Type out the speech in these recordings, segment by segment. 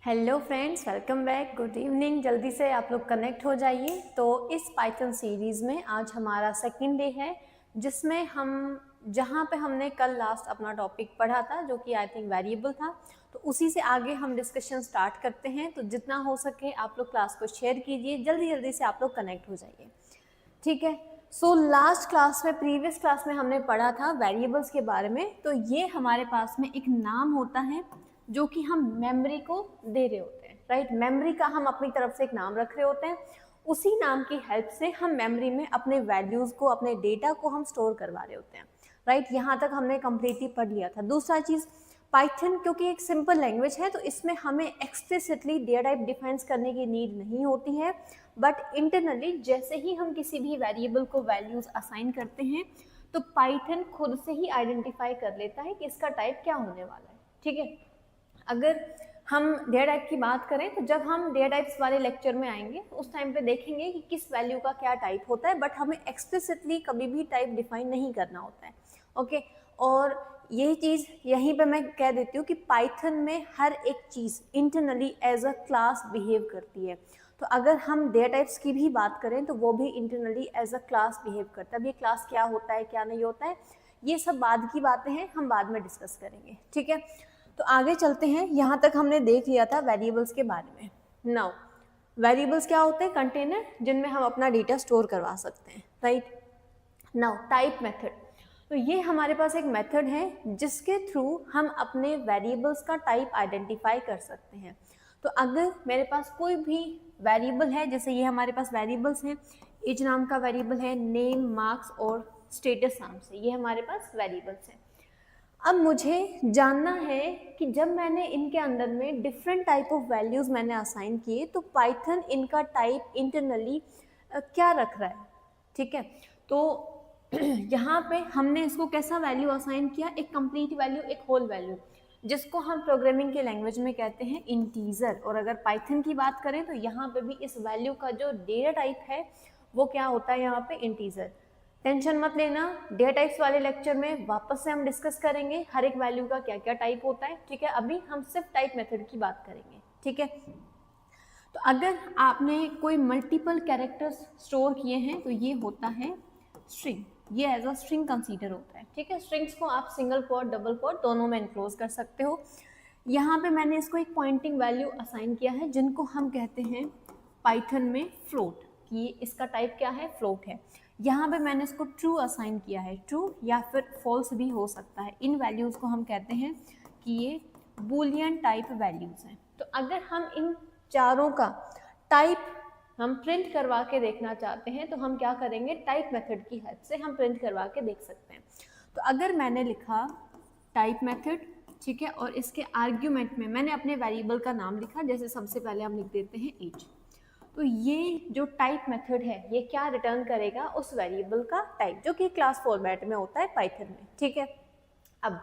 Hello friends, welcome back. Good evening. जल्दी से आप लोग कनेक्ट हो जाइए। तो इस पाइथन सीरीज़ में आज हमारा सेकंड डे है, जिसमें हम जहाँ पे हमने कल लास्ट अपना टॉपिक पढ़ा था जो कि आई थिंक वेरिएबल था, तो उसी से आगे हम डिस्कशन स्टार्ट करते हैं। तो जितना हो सके आप लोग क्लास को शेयर कीजिए, जल्दी जल्दी से आप लोग कनेक्ट हो जाइए, ठीक है। सो लास्ट क्लास में, प्रीवियस क्लास में हमने पढ़ा था वेरिएबल्स के बारे में। तो ये हमारे पास में एक नाम होता है जो कि हम मेमोरी को दे रहे होते हैं, राइट। मेमोरी का हम अपनी तरफ से एक नाम रख रहे होते हैं, उसी नाम की हेल्प से हम मेमोरी में अपने वैल्यूज को, अपने डेटा को हम स्टोर करवा रहे होते हैं, राइट। यहाँ तक हमने कंप्लीटली पढ़ लिया था। दूसरा चीज, पाइथन क्योंकि एक सिंपल लैंग्वेज है तो इसमें हमें एक्सप्लिसिटली डेटा टाइप डिफाइन करने की नीड नहीं होती है, बट इंटरनली जैसे ही हम किसी भी वेरिएबल को वैल्यूज असाइन करते हैं तो पाइथन खुद से ही आइडेंटिफाई कर लेता है कि इसका टाइप क्या होने वाला है, ठीक है। अगर हम डेटा टाइप की बात करें तो जब हम डेटा टाइप्स वाले लेक्चर में आएंगे तो उस टाइम पे देखेंगे कि किस वैल्यू का क्या टाइप होता है, बट हमें एक्सप्लिसिटली कभी भी टाइप डिफाइन नहीं करना होता है, ओके। और यही चीज़ यहीं पे मैं कह देती हूँ कि पाइथन में हर एक चीज़ internally as a class behave करती है। तो अगर हम डेटा टाइप्स की भी बात करें तो वो भी internally as a class behave करता है। अब ये क्लास क्या होता है, क्या नहीं होता है, ये सब बाद की बातें हैं, हम बाद में डिस्कस करेंगे, ठीक है। तो आगे चलते हैं। यहाँ तक हमने देख लिया था वेरिएबल्स के बारे में। नाउ वेरिएबल्स क्या होते हैं? कंटेनर जिनमें हम अपना डेटा स्टोर करवा सकते हैं, राइट। नाउ टाइप मेथड, तो ये हमारे पास एक मेथड है जिसके थ्रू हम अपने वेरिएबल्स का टाइप आइडेंटिफाई कर सकते हैं। तो अगर मेरे पास कोई भी वेरिएबल है, जैसे ये हमारे पास वेरिएबल्स हैं, एज नाम का वेरिएबल है, नेम, मार्क्स और स्टेटस नाम से, ये हमारे पास वेरिएबल्स हैं। अब मुझे जानना है कि जब मैंने इनके अंदर में डिफरेंट टाइप ऑफ वैल्यूज मैंने असाइन किए तो पाइथन इनका टाइप इंटरनली क्या रख रहा है, ठीक है। तो यहाँ पे हमने इसको कैसा वैल्यू असाइन किया, एक कंप्लीट वैल्यू, एक होल वैल्यू, जिसको हम प्रोग्रामिंग के लैंग्वेज में कहते हैं इंटीजर। और अगर पाइथन की बात करें तो यहाँ पे भी इस वैल्यू का जो डेटा टाइप है वो क्या होता है, यहाँ पे इंटीजर। टेंशन मत लेना, डेटा टाइप्स वाले लेक्चर में वापस से हम डिस्कस करेंगे हर एक वैल्यू का क्या क्या टाइप होता है, ठीक है। अभी हम सिर्फ टाइप मेथड की बात करेंगे, ठीक है। तो अगर आपने कोई मल्टीपल कैरेक्टर्स स्टोर किए हैं तो ये होता है स्ट्रिंग, ये एज अ स्ट्रिंग कंसीडर होता है, ठीक है। स्ट्रिंग्स को आप सिंगल कोट, डबल कोट दोनों में इनक्लोज कर सकते हो। यहाँ पे मैंने इसको एक पॉइंटिंग वैल्यू असाइन किया है जिनको हम कहते हैं पाइथन में फ्लोट, कि इसका टाइप क्या है, फ्लोट है। यहाँ पे मैंने इसको ट्रू असाइन किया है, ट्रू या फिर फॉल्स भी हो सकता है। इन वैल्यूज़ को हम कहते हैं कि ये बूलियन टाइप वैल्यूज़ हैं। तो अगर हम इन चारों का टाइप हम प्रिंट करवा के देखना चाहते हैं तो हम क्या करेंगे, टाइप मेथड की हेल्प से हम प्रिंट करवा के देख सकते हैं। तो अगर मैंने लिखा टाइप मेथड, ठीक है, और इसके आर्ग्यूमेंट में मैंने अपने वेरिएबल का नाम लिखा, जैसे सबसे पहले हम लिख देते हैं एज, तो ये जो टाइप मेथड है ये क्या रिटर्न करेगा, उस वेरिएबल का टाइप, जो कि क्लास फॉर्मेट में होता है पाइथन में, ठीक है। अब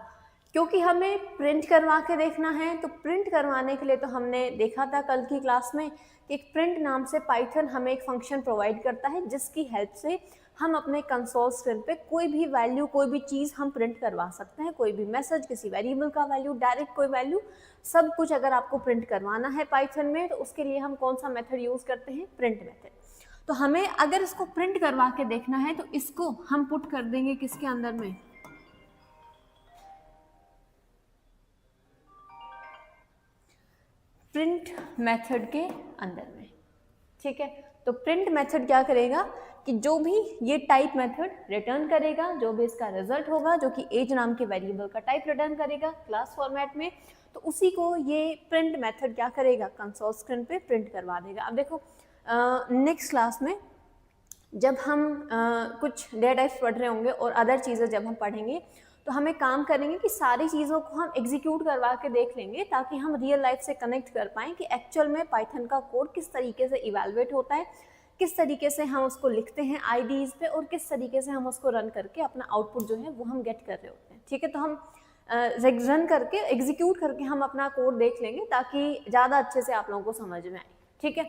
क्योंकि हमें प्रिंट करवा के देखना है तो प्रिंट करवाने के लिए तो हमने देखा था कल की क्लास में कि एक प्रिंट नाम से पाइथन हमें एक फंक्शन प्रोवाइड करता है जिसकी हेल्प से हम अपने कंसोल स्क्रीन पे कोई भी वैल्यू, कोई भी चीज़ हम प्रिंट करवा सकते हैं, कोई भी मैसेज, किसी वेरिएबल का वैल्यू, डायरेक्ट कोई वैल्यू, सब कुछ अगर आपको प्रिंट करवाना है पाइथन में तो उसके लिए हम कौन सा मेथड यूज़ करते हैं, प्रिंट मेथड। तो हमें अगर इसको प्रिंट करवा के देखना है तो इसको हम पुट कर देंगे किसके अंदर में, प्रिंट मेथड के अंदर में, ठीक है। तो प्रिंट मेथड क्या करेगा कि जो भी ये टाइप मेथड रिटर्न करेगा, जो भी इसका रिजल्ट होगा, जो कि एज नाम के वेरिएबल का टाइप रिटर्न करेगा क्लास फॉर्मेट में, तो उसी को ये प्रिंट मेथड क्या करेगा, कंसोल स्क्रीन पे प्रिंट करवा देगा। अब देखो नेक्स्ट क्लास में जब हम कुछ डेटा टाइप्स पढ़ रहे होंगे और अदर चीज़ें जब हम पढ़ेंगे तो हमें काम करेंगे कि सारी चीज़ों को हम एग्जीक्यूट करवा के देख लेंगे ताकि हम रियल लाइफ से कनेक्ट कर पाएँ कि एक्चुअल में पाइथन का कोड किस तरीके से इवेलुएट होता है, किस तरीके से हम उसको लिखते हैं आईडीज़ पे और किस तरीके से हम उसको रन करके अपना आउटपुट जो है वो हम गेट कर रहे होते हैं, ठीक है। तो हम रन करके, एग्जीक्यूट करके हम अपना कोड देख लेंगे ताकि ज़्यादा अच्छे से आप लोगों को समझ में आए, ठीक है।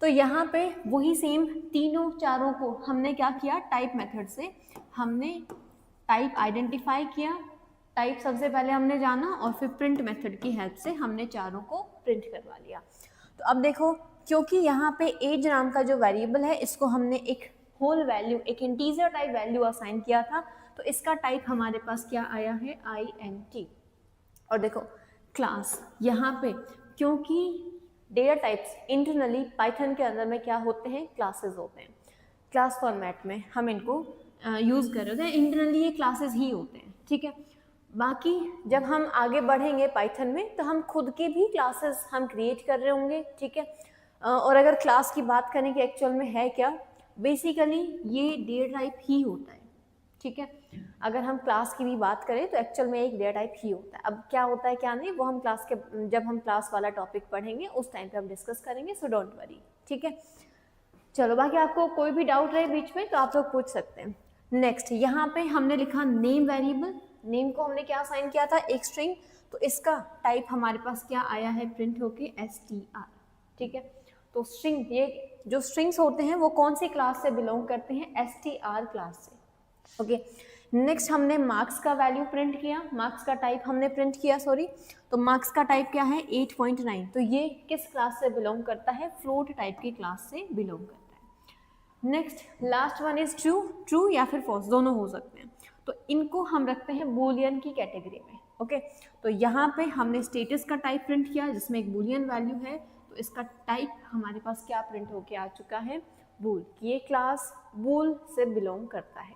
तो यहाँ पे वही सेम तीनों चारों को हमने क्या किया, टाइप मेथड से हमने टाइप आइडेंटिफाई किया, टाइप सबसे पहले हमने जाना और फिर प्रिंट मेथड की हेल्प से हमने चारों को प्रिंट करवा लिया। तो अब देखो, क्योंकि यहाँ पे एज नाम का जो वेरिएबल है इसको हमने एक होल वैल्यू, एक इंटीजर टाइप वैल्यू असाइन किया था, तो इसका टाइप हमारे पास क्या आया है, int। और देखो क्लास, यहाँ पे क्योंकि डेटा टाइप्स इंटरनली पाइथन के अंदर में क्या होते हैं, क्लासेस होते हैं। क्लास फॉर्मेट में हम इनको यूज़ कर रहे हैं, इंटरनली ये क्लासेस ही होते हैं, ठीक है। बाकी जब हम आगे बढ़ेंगे पाइथन में तो हम खुद के भी क्लासेस हम क्रिएट कर रहे होंगे, ठीक है। और अगर क्लास की बात करें कि एक्चुअल में है क्या, बेसिकली ये डेटा टाइप ही होता है, ठीक है। अगर हम क्लास की भी बात करें तो एक्चुअल में एक डेटा टाइप ही होता है। अब क्या होता है क्या नहीं, वो हम क्लास के, जब हम क्लास वाला टॉपिक पढ़ेंगे उस टाइम पे हम डिस्कस करेंगे, सो डोंट वरी, ठीक है। चलो, बाकी आपको कोई भी डाउट रहे बीच में तो आप लोग पूछ सकते हैं। नेक्स्ट, यहाँ पे हमने लिखा नेम वेरिएबल, नेम को हमने क्या असाइन किया था, एक स्ट्रिंग, तो इसका टाइप हमारे पास क्या आया है, प्रिंट होके str, ठीक है। तो स्ट्रिंग, ये जो स्ट्रिंग्स होते हैं वो कौन सी क्लास से बिलोंग करते हैं, str क्लास से, ओके। नेक्स्ट हमने मार्क्स का वैल्यू प्रिंट किया, मार्क्स का टाइप हमने प्रिंट किया, सॉरी, तो मार्क्स का टाइप क्या है, 8.9, तो ये किस क्लास से बिलोंग करता है, फ्लोट टाइप की क्लास से बिलोंग करता है। Next last one is true, true या फिर फॉल्स दोनों हो सकते हैं, तो इनको हम रखते हैं बूलियन की कैटेगरी में, ओके। तो यहाँ पे हमने स्टेटस का टाइप प्रिंट किया जिसमें एक बूलियन वैल्यू है, तो इसका टाइप हमारे पास क्या प्रिंट होके आ चुका है, बूल, ये क्लास बूल से बिलोंग करता है,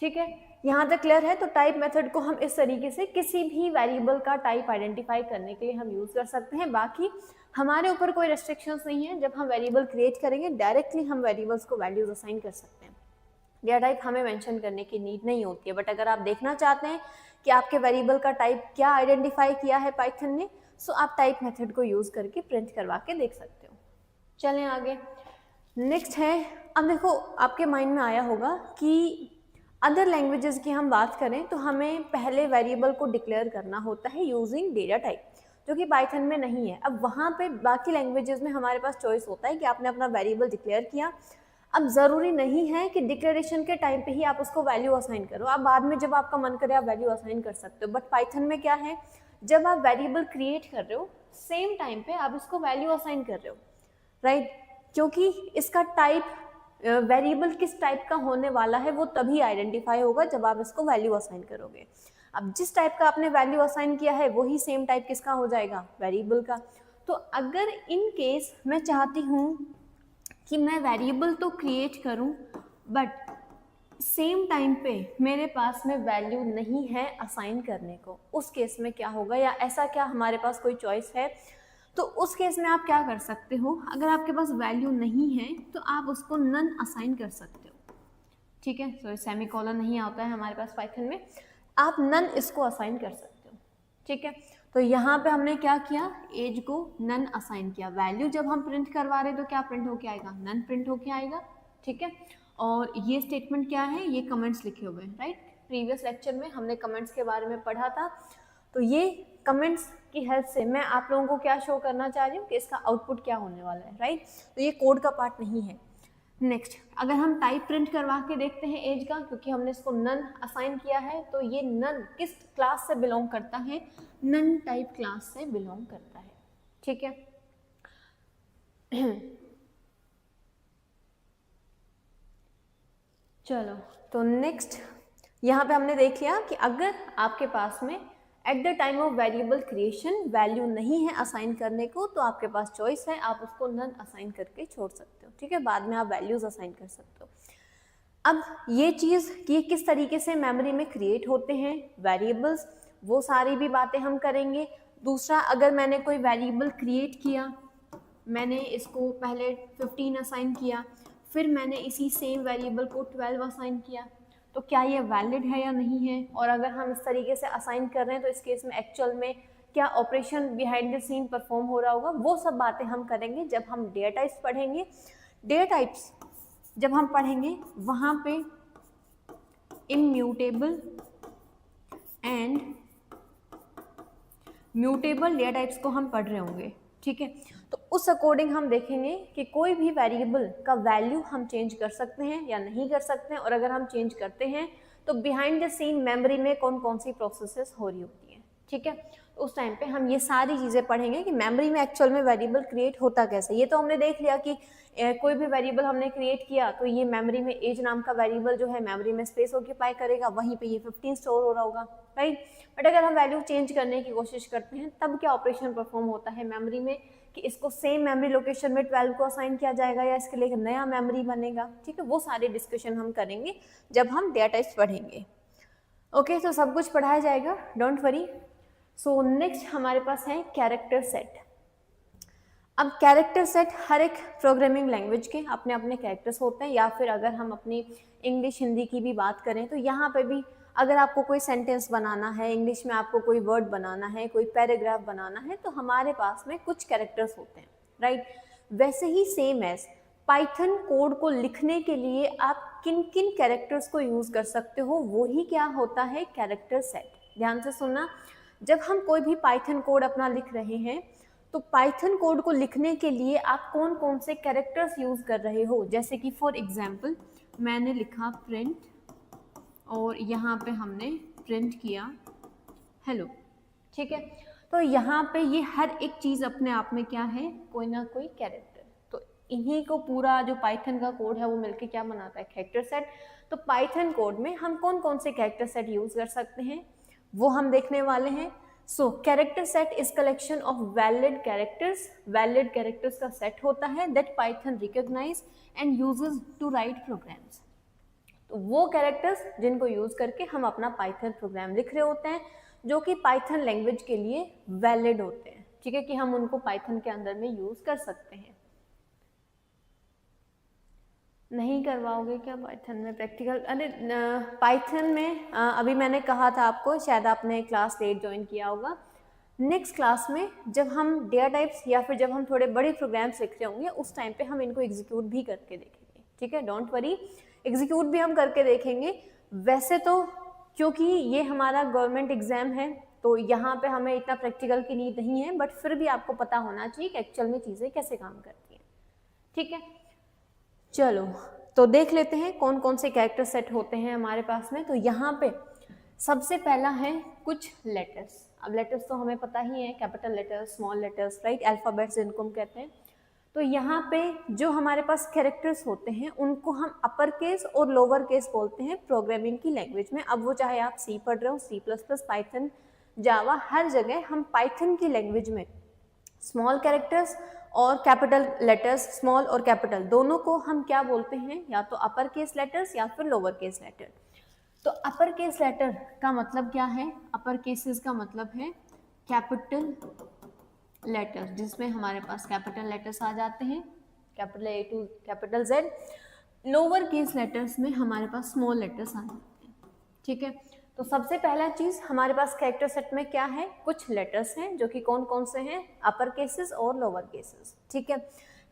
ठीक है। यहाँ तक क्लियर है। तो टाइप मेथड को हम इस तरीके से किसी भी वेरिएबल का टाइप आइडेंटिफाई करने के लिए हम यूज कर सकते हैं। बाकी हमारे ऊपर कोई रेस्ट्रिक्शंस नहीं है, जब हम वेरिएबल क्रिएट करेंगे डायरेक्टली हम वेरिएबल्स को वैल्यूज असाइन कर सकते हैं, डेटा टाइप हमें मेंशन करने की नीड नहीं होती है। बट अगर आप देखना चाहते हैं कि आपके वेरिएबल का टाइप क्या आइडेंटिफाई किया है पाइथन ने, सो आप टाइप मेथड को यूज करके प्रिंट करवा के देख सकते हो। चलें आगे, नेक्स्ट है, अब देखो आपके माइंड में आया होगा कि अदर लैंग्वेजेस की हम बात करें तो हमें पहले वेरिएबल को डिक्लेयर करना होता है यूजिंग डेटा टाइप, जो कि पाइथन में नहीं है। अब वहाँ पे बाकी लैंग्वेजेस में हमारे पास चॉइस होता है कि आपने अपना वेरिएबल डिक्लेयर किया, अब ज़रूरी नहीं है कि डिक्लेरेशन के टाइम पे ही आप उसको वैल्यू असाइन करो, आप बाद में जब आपका मन करे आप वैल्यू असाइन कर सकते हो। बट पाइथन में क्या है, जब आप वेरिएबल क्रिएट कर रहे हो सेम टाइम पे आप इसको वैल्यू असाइन कर रहे हो, राइट, क्योंकि इसका टाइप, वेरिएबल किस टाइप का होने वाला है वो तभी आइडेंटिफाई होगा जब आप इसको वैल्यू असाइन करोगे। अब जिस टाइप का आपने वैल्यू असाइन किया है वही सेम टाइप किसका हो जाएगा, वेरिएबल का। तो अगर इन केस मैं चाहती हूँ कि मैं वेरिएबल तो क्रिएट करूँ बट सेम टाइम पे मेरे पास में वैल्यू नहीं है असाइन करने को, उस केस में क्या होगा, या ऐसा क्या हमारे पास कोई चॉइस है, तो उस केस में आप क्या कर सकते हो, अगर आपके पास वैल्यू नहीं है तो आप उसको नन असाइन कर सकते हो, ठीक है। सो सेमीकोलन नहीं आता है हमारे पास पाइथन में, आप नन इसको असाइन कर सकते हो, ठीक है। तो यहाँ पे हमने क्या किया, एज को नन असाइन किया, वैल्यू जब हम प्रिंट करवा रहे तो क्या प्रिंट होके आएगा, नन प्रिंट होके आएगा, ठीक है। और ये स्टेटमेंट क्या है, ये कमेंट्स लिखे हुए हैं, राइट, प्रीवियस लेक्चर में हमने कमेंट्स के बारे में पढ़ा था। तो ये कमेंट्स की हेल्प से मैं आप लोगों को क्या शो करना चाह रही हूँ कि इसका आउटपुट क्या होने वाला है, राइट। तो ये कोड का पार्ट नहीं है। नेक्स्ट, अगर हम टाइप प्रिंट करवा के देखते हैं एज का, क्योंकि हमने इसको नन असाइन किया है, तो ये नन किस क्लास से बिलोंग करता है, नन टाइप क्लास से बिलोंग करता है, ठीक है। चलो, तो नेक्स्ट यहाँ पे हमने देख लिया कि अगर आपके पास में at the time of variable creation value नहीं है असाइन करने को, तो आपके पास चॉइस है, आप उसको नन असाइन करके छोड़ सकते हो, ठीक है, बाद में आप वैल्यूज असाइन कर सकते हो। अब ये चीज़ कि किस तरीके से मेमोरी में क्रिएट होते हैं वेरिएबल्स, वो सारी भी बातें हम करेंगे। दूसरा, अगर मैंने कोई वेरिएबल क्रिएट किया, मैंने इसको पहले 15 असाइन किया, फिर मैंने इसी सेम वेरिएबल को 12 असाइन किया, तो क्या ये वैलिड है या नहीं है, और अगर हम इस तरीके से असाइन कर रहे हैं तो इस केस में एक्चुअल में क्या operation behind the scene perform हो रहा होगा, वो सब बातें हम करेंगे जब हम डेटा टाइप्स पढ़ेंगे। डेटा टाइप्स जब हम पढ़ेंगे वहाँ पे immutable and mutable data types को हम पढ़ रहे होंगे, ठीक है। तो उस अकॉर्डिंग हम देखेंगे कि कोई भी वेरिएबल का वैल्यू हम चेंज कर सकते हैं या नहीं कर सकते हैं, और अगर हम चेंज करते हैं तो बिहाइंड द सीन मेमोरी में कौन कौन सी प्रोसेसेस हो रही होती हैं, ठीक है। उस टाइम पे हम ये सारी चीज़ें पढ़ेंगे कि मेमोरी में एक्चुअल में वेरिएबल क्रिएट होता कैसे। ये तो हमने देख लिया कि कोई भी वेरिएबल हमने क्रिएट किया तो ये मेमोरी में एज नाम का वेरिएबल जो है मेमोरी में स्पेस ऑक्यूपाई करेगा, वहीं पे ये 15 स्टोर हो रहा होगा, राइट। बट अगर हम वैल्यू चेंज करने की कोशिश करते हैं तब क्या ऑपरेशन परफॉर्म होता है मेमोरी में कि इसको सेम मेमोरी लोकेशन में 12 को असाइन किया जाएगा या इसके लिए एक नया मेमोरी बनेगा, ठीक है। वो सारे डिस्कशन हम करेंगे जब हम डेटा टाइप्स पढ़ेंगे। ओके, तो सब कुछ पढ़ाया जाएगा, डोंट वरी। सो नेक्स्ट हमारे पास है कैरेक्टर सेट। अब कैरेक्टर सेट हर एक प्रोग्रामिंग लैंग्वेज के अपने अपने कैरेक्टर्स होते हैं, या फिर अगर हम अपनी इंग्लिश हिंदी की भी बात करें तो यहाँ पे भी अगर आपको कोई सेंटेंस बनाना है इंग्लिश में, आपको कोई वर्ड बनाना है, कोई पैराग्राफ बनाना है, तो हमारे पास में कुछ कैरेक्टर्स होते हैं, राइट। वैसे ही सेम एज पाइथन कोड को लिखने के लिए आप किन किन कैरेक्टर्स को यूज़ कर सकते हो, वो ही क्या होता है, कैरेक्टर सेट। ध्यान से सुनना, जब हम कोई भी पाइथन कोड अपना लिख रहे हैं तो पाइथन कोड को लिखने के लिए आप कौन कौन से कैरेक्टर्स यूज़ कर रहे हो। जैसे कि फॉर एग्जांपल मैंने लिखा प्रिंट और यहाँ पे हमने प्रिंट किया हेलो, ठीक है। तो यहाँ पे ये हर एक चीज़ अपने आप में क्या है, कोई ना कोई कैरेक्टर। तो इन्हीं को पूरा जो पाइथन का कोड है वो मिलके क्या बनाता है, कैरेक्टर सेट। तो पाइथन कोड में हम कौन कौन से कैरेक्टर सेट यूज़ कर सकते हैं वो हम देखने वाले हैं। So character set is collection of valid characters. Valid characters का सेट होता है that Python recognise and uses to write programs. तो वो कैरेक्टर्स जिनको यूज करके हम अपना पाइथन प्रोग्राम लिख रहे होते हैं जो कि पाइथन लैंग्वेज के लिए वैलिड होते हैं, ठीक है, कि हम उनको पाइथन के अंदर में यूज कर सकते हैं। नहीं करवाओगे क्या पाइथन में प्रैक्टिकल? अरे पाइथन में अभी मैंने कहा था आपको, शायद आपने क्लास लेट ज्वाइन किया होगा। नेक्स्ट क्लास में जब हम डेटा टाइप्स या फिर जब हम थोड़े बड़े प्रोग्राम्स लिख रहे होंगे उस टाइम पे हम इनको एग्जीक्यूट भी करके देखेंगे, ठीक है, डोंट वरी, एग्जीक्यूट भी हम करके देखेंगे। वैसे तो क्योंकि ये हमारा गवर्नमेंट एग्जाम है तो यहाँ पे हमें इतना प्रैक्टिकल की नीड नहीं है, बट फिर भी आपको पता होना चाहिए कि एक्चुअल में चीज़ें कैसे काम करती हैं, ठीक है। चलो तो देख लेते हैं कौन कौन से कैरेक्टर सेट होते हैं हमारे पास में। तो यहाँ पे सबसे पहला है कुछ लेटर्स। अब लेटर्स तो हमें पता ही है, capital letters, small letters, right, alphabets जिनको हम कहते हैं। तो यहाँ पे जो हमारे पास कैरेक्टर्स होते हैं उनको हम अपर केस और लोअर केस बोलते हैं प्रोग्रामिंग की लैंग्वेज में। अब वो चाहे आप सी पढ़ रहे हो, सी प्लस प्लस, पाइथन, जावा, हर जगह हम पाइथन की लैंग्वेज में स्मॉल कैरेक्टर्स और कैपिटल लेटर्स, स्मॉल और कैपिटल दोनों को हम क्या बोलते हैं, या तो अपर केस लेटर्स या फिर लोअर केस लेटर। तो अपर केस लेटर का मतलब क्या है, अपर केसेस का मतलब है कैपिटल लेटर, जिसमें हमारे पास कैपिटल लेटर्स आ जाते हैं, capital A to capital Z. Lower case letters में हमारे पास स्मॉल लेटर्स आ जाते हैं, ठीक है। तो सबसे पहला चीज हमारे पास कैरेक्टर सेट में क्या है, कुछ लेटर्स हैं जो कि कौन कौन से हैं, अपर केसेस और लोअर केसेस, ठीक है।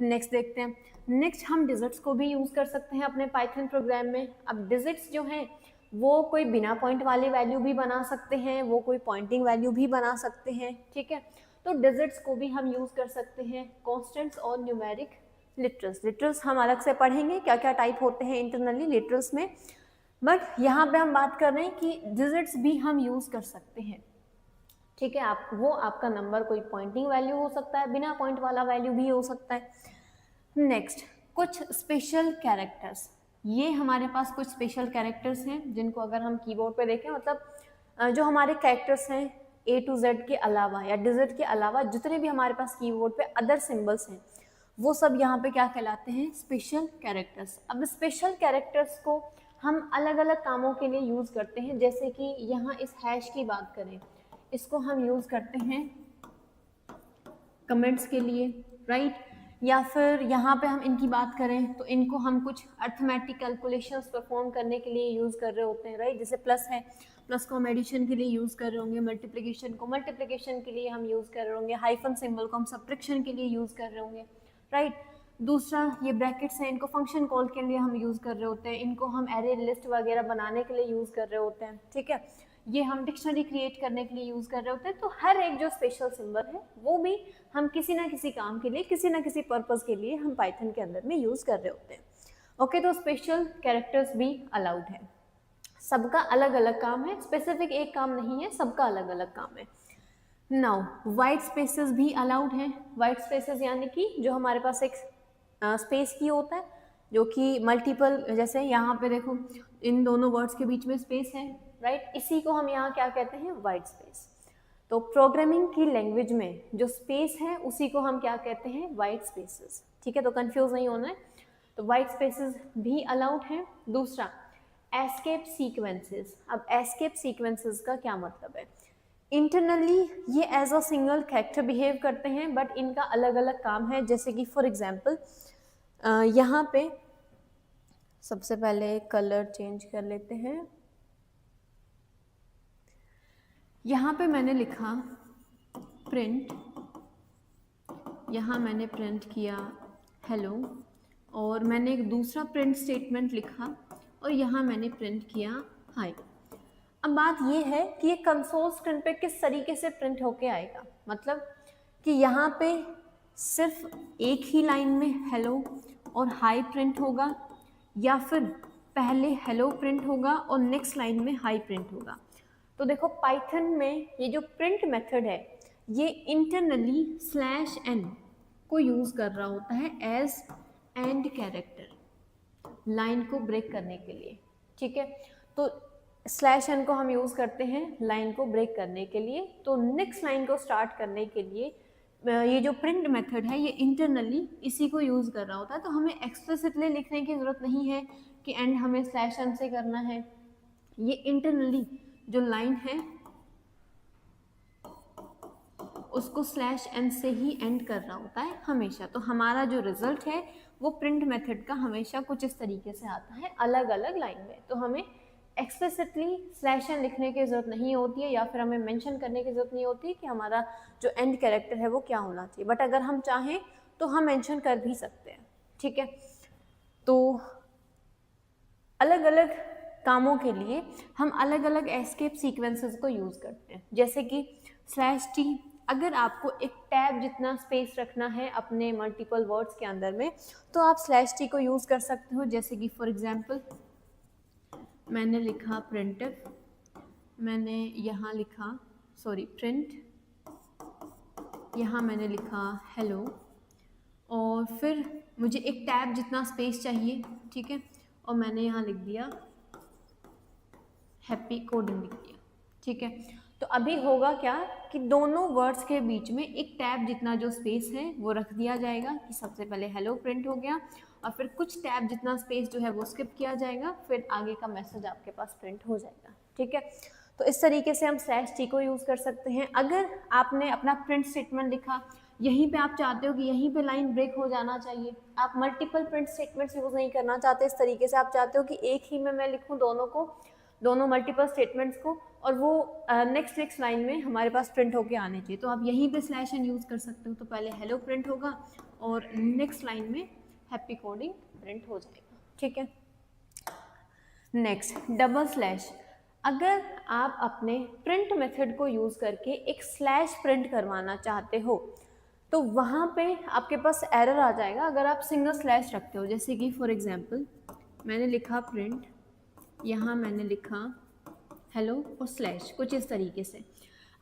नेक्स्ट देखते हैं। नेक्स्ट हम डिजिट्स को भी यूज कर सकते हैं अपने पाइथन प्रोग्राम में। अब डिजिट्स जो हैं वो कोई बिना पॉइंट वाली वैल्यू भी बना सकते हैं, वो कोई पॉइंटिंग वैल्यू भी बना सकते हैं, ठीक है। तो डिजिट्स को भी हम यूज कर सकते हैं, कॉन्स्टेंट्स और न्यूमेरिक लिटरल्स। लिटरल्स हम अलग से पढ़ेंगे क्या क्या टाइप होते हैं इंटरनली लिटरल्स में, बट यहाँ पे हम बात कर रहे हैं कि डिजिट्स भी हम यूज कर सकते हैं, ठीक है। आप वो आपका नंबर कोई पॉइंटिंग वैल्यू हो सकता है, बिना पॉइंट वाला वैल्यू भी हो सकता है। नेक्स्ट कुछ स्पेशल कैरेक्टर्स। ये हमारे पास कुछ स्पेशल कैरेक्टर्स हैं जिनको अगर हम कीबोर्ड पे देखें, मतलब जो हमारे कैरेक्टर्स हैं ए टू जेड के अलावा या डिजिट के अलावा जितने भी हमारे पास कीबोर्ड पे अदर सिंबल्स हैं वो सब यहाँ पे क्या कहलाते हैं, स्पेशल कैरेक्टर्स। अब स्पेशल कैरेक्टर्स को हम अलग अलग कामों के लिए यूज़ करते हैं, जैसे कि यहाँ इस हैश की बात करें, इसको हम यूज़ करते हैं कमेंट्स के लिए, राइट। या फिर यहाँ पे हम इनकी बात करें तो इनको हम कुछ अर्थमेटिक कैलकुलेशंस परफॉर्म करने के लिए यूज़ कर रहे होते हैं, राइट। जैसे प्लस है, प्लस को हम एडिशन के लिए यूज़ कर रहे होंगे, मल्टीप्लिकेशन को मल्टीप्लिकेशन के लिए हम यूज़ कर रहे होंगे, हाइफन सिंबल को हम सब्ट्रैक्शन के लिए यूज़ कर रहे होंगे, राइट। दूसरा ये ब्रैकेट्स हैं, इनको फंक्शन कॉल के लिए हम यूज़ कर रहे होते हैं, इनको हम एरे लिस्ट वगैरह बनाने के लिए यूज़ कर रहे होते हैं, ठीक है। ये हम डिक्शनरी क्रिएट करने के लिए यूज़ कर रहे होते हैं। तो हर एक जो स्पेशल सिंबल है वो भी हम किसी ना किसी काम के लिए, किसी ना किसी पर्पज़ के लिए हम पाइथन के अंदर में यूज़ कर रहे होते हैं, ओके। तो स्पेशल कैरेक्टर्स भी अलाउड है, सबका अलग अलग काम है, स्पेसिफिक एक काम नहीं है, सबका अलग अलग काम है। नाउ वाइट स्पेसेस भी अलाउड हैं। वाइट स्पेसेस यानी कि जो हमारे पास एक स्पेस की होता है जो कि मल्टीपल, जैसे यहाँ पे देखो इन दोनों वर्ड्स के बीच में स्पेस है, राइट, इसी को हम यहाँ क्या कहते हैं, वाइट स्पेस। तो प्रोग्रामिंग की लैंग्वेज में जो स्पेस है उसी को हम क्या कहते हैं, वाइट स्पेसेस। ठीक है, तो कंफ्यूज नहीं होना है। तो वाइट स्पेसेस भी अलाउड हैं। दूसरा, एस्केप सीक्वेंसेस। अब एस्केप सीक्वेंसेस का क्या मतलब है, इंटरनली ये as a single character behave करते हैं बट इनका अलग अलग काम है। जैसे कि फॉर एग्जांपल यहाँ पे सबसे पहले कलर चेंज कर लेते हैं। यहाँ पे मैंने लिखा प्रिंट, यहाँ मैंने प्रिंट किया हेलो, और मैंने एक दूसरा प्रिंट स्टेटमेंट लिखा और यहाँ मैंने प्रिंट किया हाय। अब बात ये है कि ये कंसोल स्क्रीन पे किस तरीके से प्रिंट होके आएगा, मतलब कि यहाँ पे सिर्फ एक ही लाइन में हेलो और हाई प्रिंट होगा, या फिर पहले हेलो प्रिंट होगा और नेक्स्ट लाइन में हाई प्रिंट होगा। तो देखो पाइथन में ये जो प्रिंट मेथड है ये इंटरनली /n को यूज़ कर रहा होता है एज एंड कैरेक्टर, लाइन को ब्रेक करने के लिए। ठीक है, तो /n को हम यूज़ करते हैं लाइन को ब्रेक करने के लिए। तो नेक्स्ट लाइन को स्टार्ट करने के लिए ये जो प्रिंट मेथड है ये इंटरनली इसी को यूज़ कर रहा होता है। तो हमें एक्सप्लिसिटली लिखने की ज़रूरत नहीं है कि एंड हमें /n से करना है। ये इंटरनली जो लाइन है उसको /n से ही एंड कर रहा होता है हमेशा। तो हमारा जो रिजल्ट है वो प्रिंट मेथड का हमेशा कुछ इस तरीके से आता है अलग अलग लाइन में। तो हमें एक्सप्लिसिटली /n लिखने की ज़रूरत नहीं होती है, या फिर हमें मेंशन करने की ज़रूरत नहीं होती है कि हमारा जो एंड कैरेक्टर है वो क्या होना चाहिए, बट अगर हम चाहें तो हम मेंशन कर भी सकते हैं। ठीक है, तो अलग अलग कामों के लिए हम अलग अलग एस्केप सीक्वेंसेस को यूज़ करते हैं। जैसे कि /t, अगर आपको एक टैब जितना स्पेस रखना है अपने मल्टीपल वर्ड्स के अंदर में तो आप /t को यूज़ कर सकते हो। जैसे कि फॉर एग्जांपल मैंने लिखा प्रिंटफ, मैंने यहाँ लिखा प्रिंट, यहाँ मैंने लिखा हेलो, और फिर मुझे एक टैब जितना स्पेस चाहिए, ठीक है, और मैंने यहाँ लिख दिया हैप्पी कोडिंग लिख दिया। ठीक है, तो अभी होगा क्या कि दोनों वर्ड्स के बीच में एक टैब जितना जो स्पेस है वो रख दिया जाएगा कि सबसे पहले हेलो प्रिंट हो गया और फिर कुछ टैब जितना स्पेस जो है वो स्किप किया जाएगा, फिर आगे का मैसेज आपके पास प्रिंट हो जाएगा। ठीक है, तो इस तरीके से हम /t को यूज़ कर सकते हैं। अगर आपने अपना प्रिंट स्टेटमेंट लिखा, यहीं पे आप चाहते हो कि यहीं पे लाइन ब्रेक हो जाना चाहिए, आप मल्टीपल प्रिंट स्टेटमेंट्स यूज़ नहीं करना चाहते, इस तरीके से आप चाहते हो कि एक ही में मैं लिखूँ दोनों मल्टीपल स्टेटमेंट्स को, और वो नेक्स्ट लाइन में हमारे पास प्रिंट होके आने चाहिए। तो आप यहीं पे /n यूज़ कर सकते हो। तो पहले हेलो प्रिंट होगा और नेक्स्ट लाइन में हैप्पी कोडिंग प्रिंट हो जाएगा। ठीक है, नेक्स्ट /. अगर आप अपने प्रिंट मेथड को यूज़ करके एक / प्रिंट करवाना चाहते हो तो वहाँ पे आपके पास एरर आ जाएगा अगर आप सिंगल / रखते हो। जैसे कि फॉर एग्जांपल मैंने लिखा प्रिंट, यहाँ मैंने लिखा हेलो और / कुछ इस तरीके से,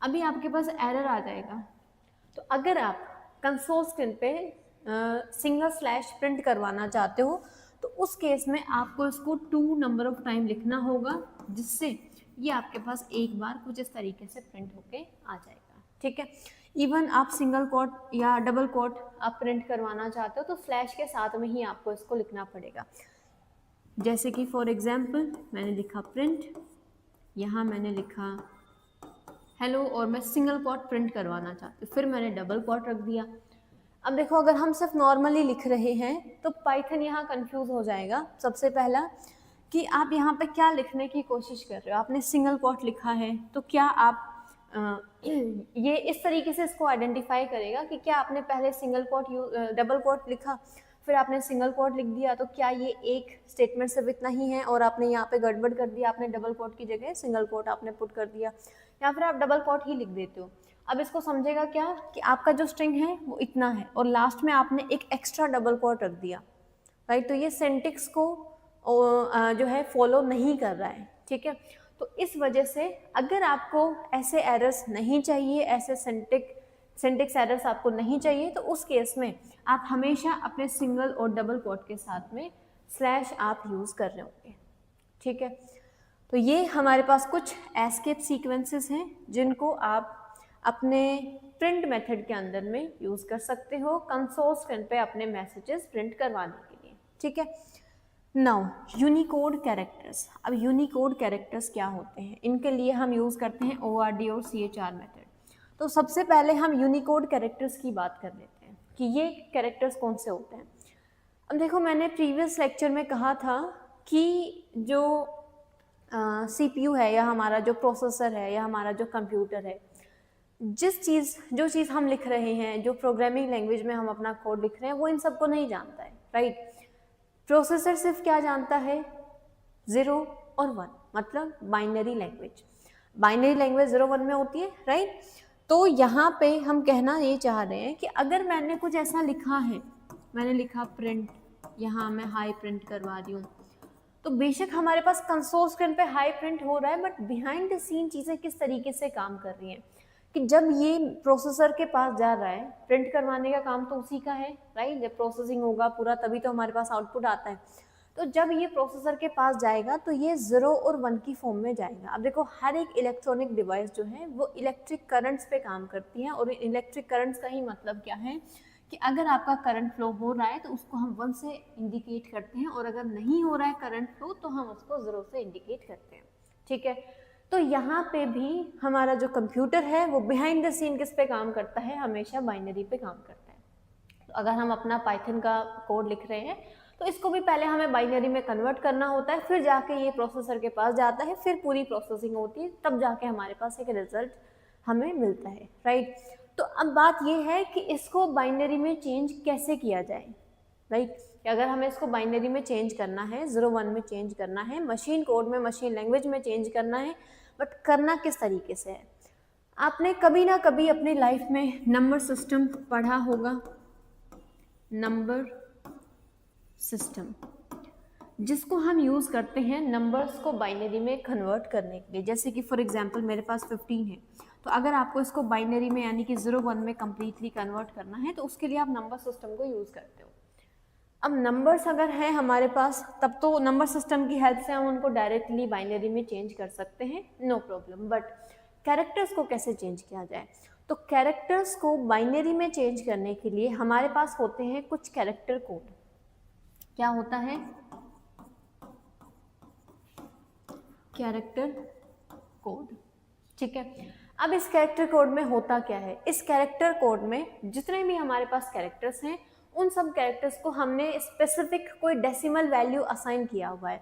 अभी आपके पास एरर आ जाएगा। तो अगर आप कंसोल स्क्रीन पे सिंगल / प्रिंट करवाना चाहते हो तो उस केस में आपको इसको 2 नंबर ऑफ टाइम लिखना होगा, जिससे ये आपके पास एक बार कुछ इस तरीके से प्रिंट होके आ जाएगा। ठीक है, इवन आप सिंगल कोट या डबल कोट आप प्रिंट करवाना चाहते हो तो / के साथ में ही आपको इसको लिखना पड़ेगा। जैसे कि फॉर एग्जांपल मैंने लिखा प्रिंट, यहाँ मैंने लिखा हेलो और मैं सिंगल कोट प्रिंट करवाना चाहती हूँ, फिर मैंने डबल कोट रख दिया। अब देखो अगर हम सिर्फ नॉर्मली लिख रहे हैं तो पाइथन यहाँ कंफ्यूज हो जाएगा। सबसे पहला कि आप यहाँ पे क्या लिखने की कोशिश कर रहे हो, आपने सिंगल कोट लिखा है तो क्या आप ये इस तरीके से इसको आइडेंटिफाई करेगा कि क्या आपने पहले सिंगल कोट डबल कोट लिखा फिर आपने सिंगल कोट लिख दिया, तो क्या ये एक स्टेटमेंट सिर्फ इतना ही है और आपने यहाँ पे गड़बड़ कर दिया, आपने डबल कोट की जगह सिंगल कोट आपने पुट कर दिया, या फिर आप डबल कोट ही लिख देते हो। अब इसको समझेगा क्या कि आपका जो स्ट्रिंग है वो इतना है और लास्ट में आपने एक एक्स्ट्रा डबल कोट रख दिया, राइट। तो ये सिंटैक्स को जो है फॉलो नहीं कर रहा है। ठीक है, तो इस वजह से अगर आपको ऐसे एरर्स नहीं चाहिए, ऐसे सिंटेक्स एरर्स आपको नहीं चाहिए, तो उस केस में आप हमेशा अपने सिंगल और डबल कोट के साथ में स्लैश आप यूज़ कर रहे होंगे। ठीक है, तो ये हमारे पास कुछ एस्केप सीक्वेंसेस हैं जिनको आप अपने प्रिंट मेथड के अंदर में यूज़ कर सकते हो कंसोल स्क्रीन पे अपने मैसेजेस प्रिंट करवाने के लिए। ठीक है, नाउ यूनिकोड कैरेक्टर्स। अब यूनिकोड कैरेक्टर्स क्या होते हैं, इनके लिए हम यूज़ करते हैं ORD और CHR मेथड। तो सबसे पहले हम यूनिकोड कैरेक्टर्स की बात कर लेते हैं कि ये कैरेक्टर्स कौन से होते हैं। अब देखो, मैंने प्रीवियस लेक्चर में कहा था कि जो CPU है या हमारा जो प्रोसेसर है या हमारा जो कंप्यूटर है, जो चीज़ हम लिख रहे हैं, जो प्रोग्रामिंग लैंग्वेज में हम अपना कोड लिख रहे हैं, वो इन सबको नहीं जानता है, राइट। प्रोसेसर सिर्फ क्या जानता है, 0 और 1, मतलब बाइनरी लैंग्वेज। बाइनरी लैंग्वेज 0 1 में होती है, राइट। तो यहाँ पे हम कहना ये चाह रहे हैं कि अगर मैंने कुछ ऐसा लिखा है, मैंने लिखा प्रिंट, यहाँ मैं हाई प्रिंट करवा रही हूँ, तो बेशक हमारे पास कंसोल स्क्रीन पे हाई प्रिंट हो रहा है, बट बिहाइंड द सीन चीज़ें किस तरीके से काम कर रही हैं कि जब ये प्रोसेसर के पास जा रहा है, प्रिंट करवाने का काम तो उसी का है, राइट। जब प्रोसेसिंग होगा पूरा तभी तो हमारे पास आउटपुट आता है। तो जब ये प्रोसेसर के पास जाएगा तो ये 0 और 1 की फॉर्म में जाएगा। अब देखो, हर एक इलेक्ट्रॉनिक डिवाइस जो है वो इलेक्ट्रिक करंट्स पे काम करती है, और इलेक्ट्रिक करंट्स का ही मतलब क्या है कि अगर आपका करंट फ्लो हो रहा है तो उसको हम 1 से इंडिकेट करते हैं, और अगर नहीं हो रहा है करंट फ्लो तो हम उसको 0 से इंडिकेट करते हैं। ठीक है, तो यहाँ पे भी हमारा जो कंप्यूटर है वो बिहाइंड द सीन किस पे काम करता है, हमेशा बाइनरी पे काम करता है। तो अगर हम अपना पाइथन का कोड लिख रहे हैं तो इसको भी पहले हमें बाइनरी में कन्वर्ट करना होता है, फिर जाके ये प्रोसेसर के पास जाता है, फिर पूरी प्रोसेसिंग होती है, तब जाके हमारे पास एक रिजल्ट हमें मिलता है, राइट। तो अब बात ये है कि इसको बाइनरी में चेंज कैसे किया जाए, राइट। अगर हमें इसको बाइनरी में चेंज करना है, 0 1 में चेंज करना है, मशीन कोड में, मशीन लैंग्वेज में चेंज करना है, बट करना किस तरीके से है। आपने कभी ना कभी अपनी लाइफ में नंबर सिस्टम पढ़ा होगा, नंबर सिस्टम, जिसको हम यूज़ करते हैं नंबर्स को बाइनरी में कन्वर्ट करने के लिए। जैसे कि फॉर एग्जांपल मेरे पास 15 है, तो अगर आपको इसको बाइनरी में यानी कि 0 1 में कम्प्लीटली कन्वर्ट करना है तो उसके लिए आप नंबर सिस्टम को यूज़ करते हो। अब नंबर्स अगर हैं हमारे पास, तब तो नंबर सिस्टम की हेल्प से हम उनको डायरेक्टली बाइनरी में चेंज कर सकते हैं, नो प्रॉब्लम। बट कैरेक्टर्स को कैसे चेंज किया जाए, तो कैरेक्टर्स को बाइनरी में चेंज करने के लिए हमारे पास होते हैं कुछ कैरेक्टर कोड। क्या होता है, कैरेक्टर कोड। ठीक है, अब इस कैरेक्टर कोड में होता क्या है, इस कैरेक्टर कोड में जितने भी हमारे पास कैरेक्टर्स हैं उन सब कैरेक्टर्स को हमने स्पेसिफिक कोई डेसिमल वैल्यू असाइन किया हुआ है।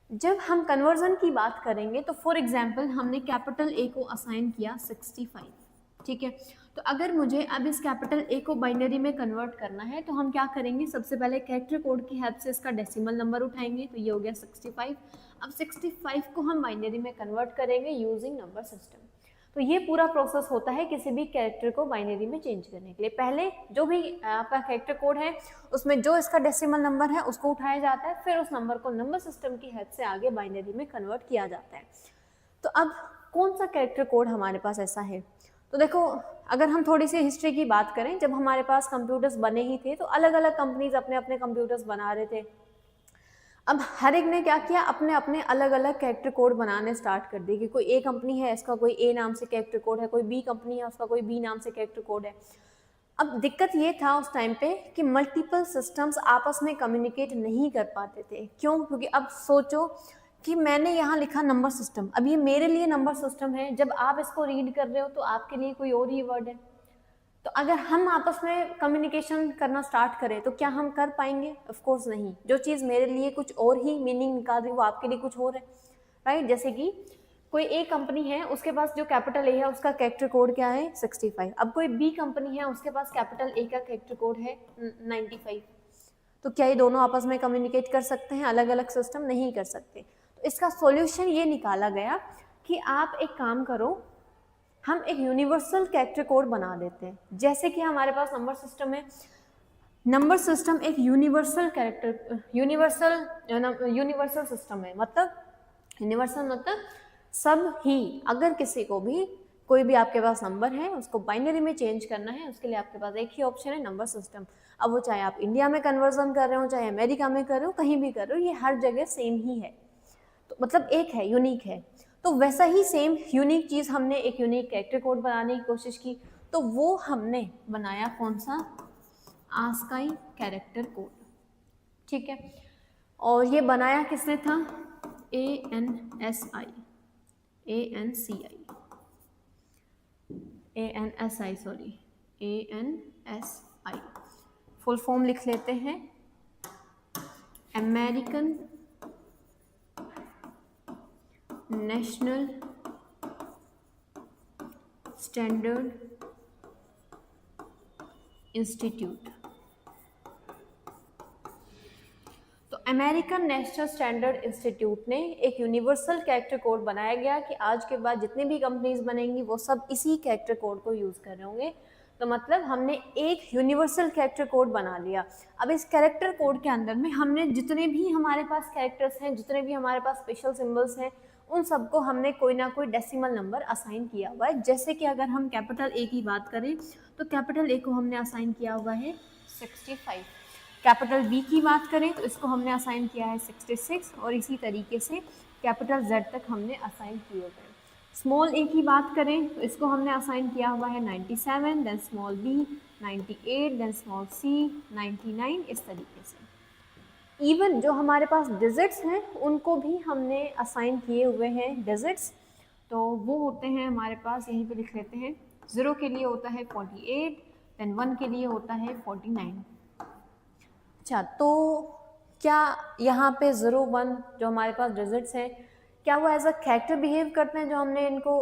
जब हम कन्वर्जन की बात करेंगे तो फॉर एग्जांपल हमने कैपिटल A को असाइन किया 65। ठीक है, तो अगर मुझे अब इस कैपिटल A को बाइनरी में कन्वर्ट करना है तो हम क्या करेंगे, सबसे पहले कैरेक्टर कोड की हेल्प से इसका डेसिमल नंबर उठाएंगे, तो ये हो गया 65। अब 65 को हम बाइनरी में कन्वर्ट करेंगे यूजिंग नंबर सिस्टम। तो ये पूरा प्रोसेस होता है किसी भी कैरेक्टर को बाइनरी में चेंज करने के लिए। पहले जो भी आपका कैरेक्टर कोड है उसमें जो इसका डेसिमल नंबर है उसको उठाया जाता है, फिर उस नंबर को नंबर सिस्टम की हेल्प से आगे बाइनरी में कन्वर्ट किया जाता है। तो अब कौन सा कैरेक्टर कोड हमारे पास ऐसा है, तो देखो, अगर हम थोड़ी सी हिस्ट्री की बात करें, जब हमारे पास कंप्यूटर्स बने ही थे तो अलग अलग कंपनीज अपने अपने कंप्यूटर्स बना रहे थे। अब हर एक ने क्या किया, अपने अपने अलग अलग कैरेक्टर कोड बनाने स्टार्ट कर दिए कि कोई ए कंपनी है, इसका कोई ए नाम से कैरेक्टर कोड है, कोई बी कंपनी है, उसका कोई बी नाम से कैरेक्टर कोड है। अब दिक्कत ये था उस टाइम पे कि मल्टीपल सिस्टम्स आपस में कम्युनिकेट नहीं कर पाते थे। क्यों? क्योंकि अब सोचो कि मैंने यहाँ लिखा नंबर सिस्टम, अब ये मेरे लिए नंबर सिस्टम है, जब आप इसको रीड कर रहे हो तो आपके लिए कोई और ही वर्ड है। तो अगर हम आपस में कम्युनिकेशन करना स्टार्ट करें तो क्या हम कर पाएंगे? ऑफ कोर्स नहीं। जो चीज़ मेरे लिए कुछ और ही मीनिंग निकाल रही है वो आपके लिए कुछ और है, राइट। जैसे कि कोई ए कंपनी है, उसके पास जो कैपिटल ए है उसका कैरेक्टर कोड क्या है 65। अब कोई बी कंपनी है, उसके पास कैपिटल ए का कैरेक्टर कोड है 95। तो क्या ये दोनों आपस में कम्युनिकेट कर सकते हैं? अलग अलग सिस्टम नहीं कर सकते। तो इसका सॉल्यूशन ये निकाला गया कि आप एक काम करो, हम एक यूनिवर्सल कैरेक्टर कोड बना देते हैं। जैसे कि हमारे पास नंबर सिस्टम है, नंबर सिस्टम एक यूनिवर्सल सिस्टम है। मतलब यूनिवर्सल मतलब सब ही, अगर किसी को भी कोई भी आपके पास नंबर है उसको बाइनरी में चेंज करना है, उसके लिए आपके पास एक ही ऑप्शन है, नंबर सिस्टम। अब वो चाहे आप इंडिया में कन्वर्जन कर रहे हो, चाहे अमेरिका में कर रहे हो, कहीं भी कर रहे हो, ये हर जगह सेम ही है, तो मतलब एक है, यूनिक है। तो वैसा ही सेम यूनिक चीज़ हमने एक यूनिक कैरेक्टर कोड बनाने की कोशिश की, तो वो हमने बनाया कौन सा, आस्काई कैरेक्टर कोड, ठीक है। और ये बनाया किसने था, ANSI, ANSI, फुल फॉर्म लिख लेते हैं, अमेरिकन नेशनल स्टैंडर्ड इंस्टीट्यूट। तो अमेरिकन नेशनल स्टैंडर्ड इंस्टीट्यूट ने एक यूनिवर्सल कैरेक्टर कोड बनाया गया कि आज के बाद जितनी भी कंपनीज बनेंगी वो सब इसी कैरेक्टर कोड को यूज़ कर रहे होंगे। तो मतलब हमने एक यूनिवर्सल कैरेक्टर कोड बना लिया। अब इस कैरेक्टर कोड के अंदर में हमने जितने भी हमारे पास कैरेक्टर्स हैं, जितने भी हमारे पास स्पेशल सिंबल्स हैं, उन सबको हमने कोई ना कोई डेसिमल नंबर असाइन किया हुआ है। जैसे कि अगर हम कैपिटल ए की बात करें तो कैपिटल ए को हमने असाइन किया हुआ है 65, कैपिटल बी की बात करें तो इसको हमने असाइन किया है 66, और इसी तरीके से कैपिटल जेड तक हमने असाइन किए हुए हैं। स्मॉल ए की बात करें तो इसको हमने असाइन किया हुआ है 97, then small B 98, then small C 99, इस तरीके से। इवन जो हमारे पास डिजिट्स हैं उनको भी हमने असाइन किए हुए हैं डिजिट्स, तो वो होते हैं हमारे पास, यहीं पे लिख लेते हैं, 0 के लिए होता है 48, देन 1 के लिए होता है 49। अच्छा, तो क्या यहाँ पे 0 1 जो हमारे पास डिजिट्स हैं, क्या वो एज अ कैरेक्टर बिहेव करते हैं जो हमने इनको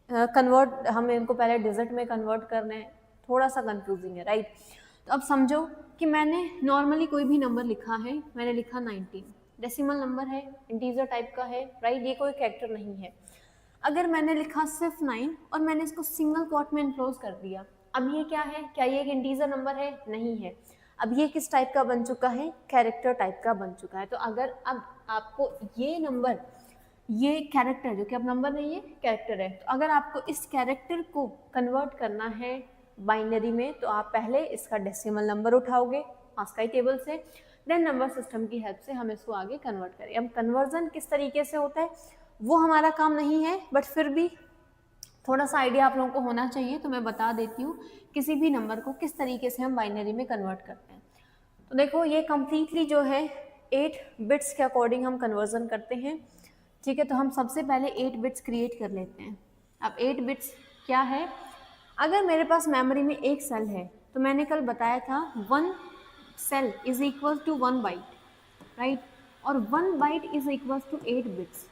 कन्वर्ट, हमें इनको पहले डिजिट में कन्वर्ट करना है? थोड़ा सा कंफ्यूजिंग है, राइट। तो अब समझो कि मैंने नॉर्मली कोई भी नंबर लिखा है, मैंने लिखा 19, डेसिमल नंबर है, इंटीजर टाइप का है, राइट, ये कोई कैरेक्टर नहीं है। अगर मैंने लिखा सिर्फ 9 और मैंने इसको सिंगल क्वोट में इनक्लोज कर दिया, अब ये क्या है, क्या ये एक इंटीजर नंबर है? नहीं है। अब ये किस टाइप का बन चुका है, कैरेक्टर टाइप का बन चुका है। तो अगर अब आपको ये नंबर, ये कैरेक्टर जो कि अब नंबर नहीं है, कैरेक्टर है, तो अगर आपको इस कैरेक्टर को कन्वर्ट करना है बाइनरी में, तो आप पहले इसका डेसिमल नंबर उठाओगे आस्काई टेबल से, देन नंबर सिस्टम की हेल्प से हम इसको आगे कन्वर्ट करें। अब कन्वर्जन किस तरीके से होता है वो हमारा काम नहीं है, बट फिर भी थोड़ा सा आइडिया आप लोगों को होना चाहिए, तो मैं बता देती हूँ किसी भी नंबर को किस तरीके से हम बाइनरी में कन्वर्ट करते हैं। तो देखो, ये कम्प्लीटली जो है 8 बिट्स के अकॉर्डिंग हम कन्वर्जन करते हैं, ठीक है। तो हम सबसे पहले 8 बिट्स क्रिएट कर लेते हैं। अब 8 बिट्स क्या है, अगर मेरे पास मेमोरी में एक सेल है, तो मैंने कल बताया था 1 cell is equal to 1 byte, right, और 1 byte is equal to 8 bits.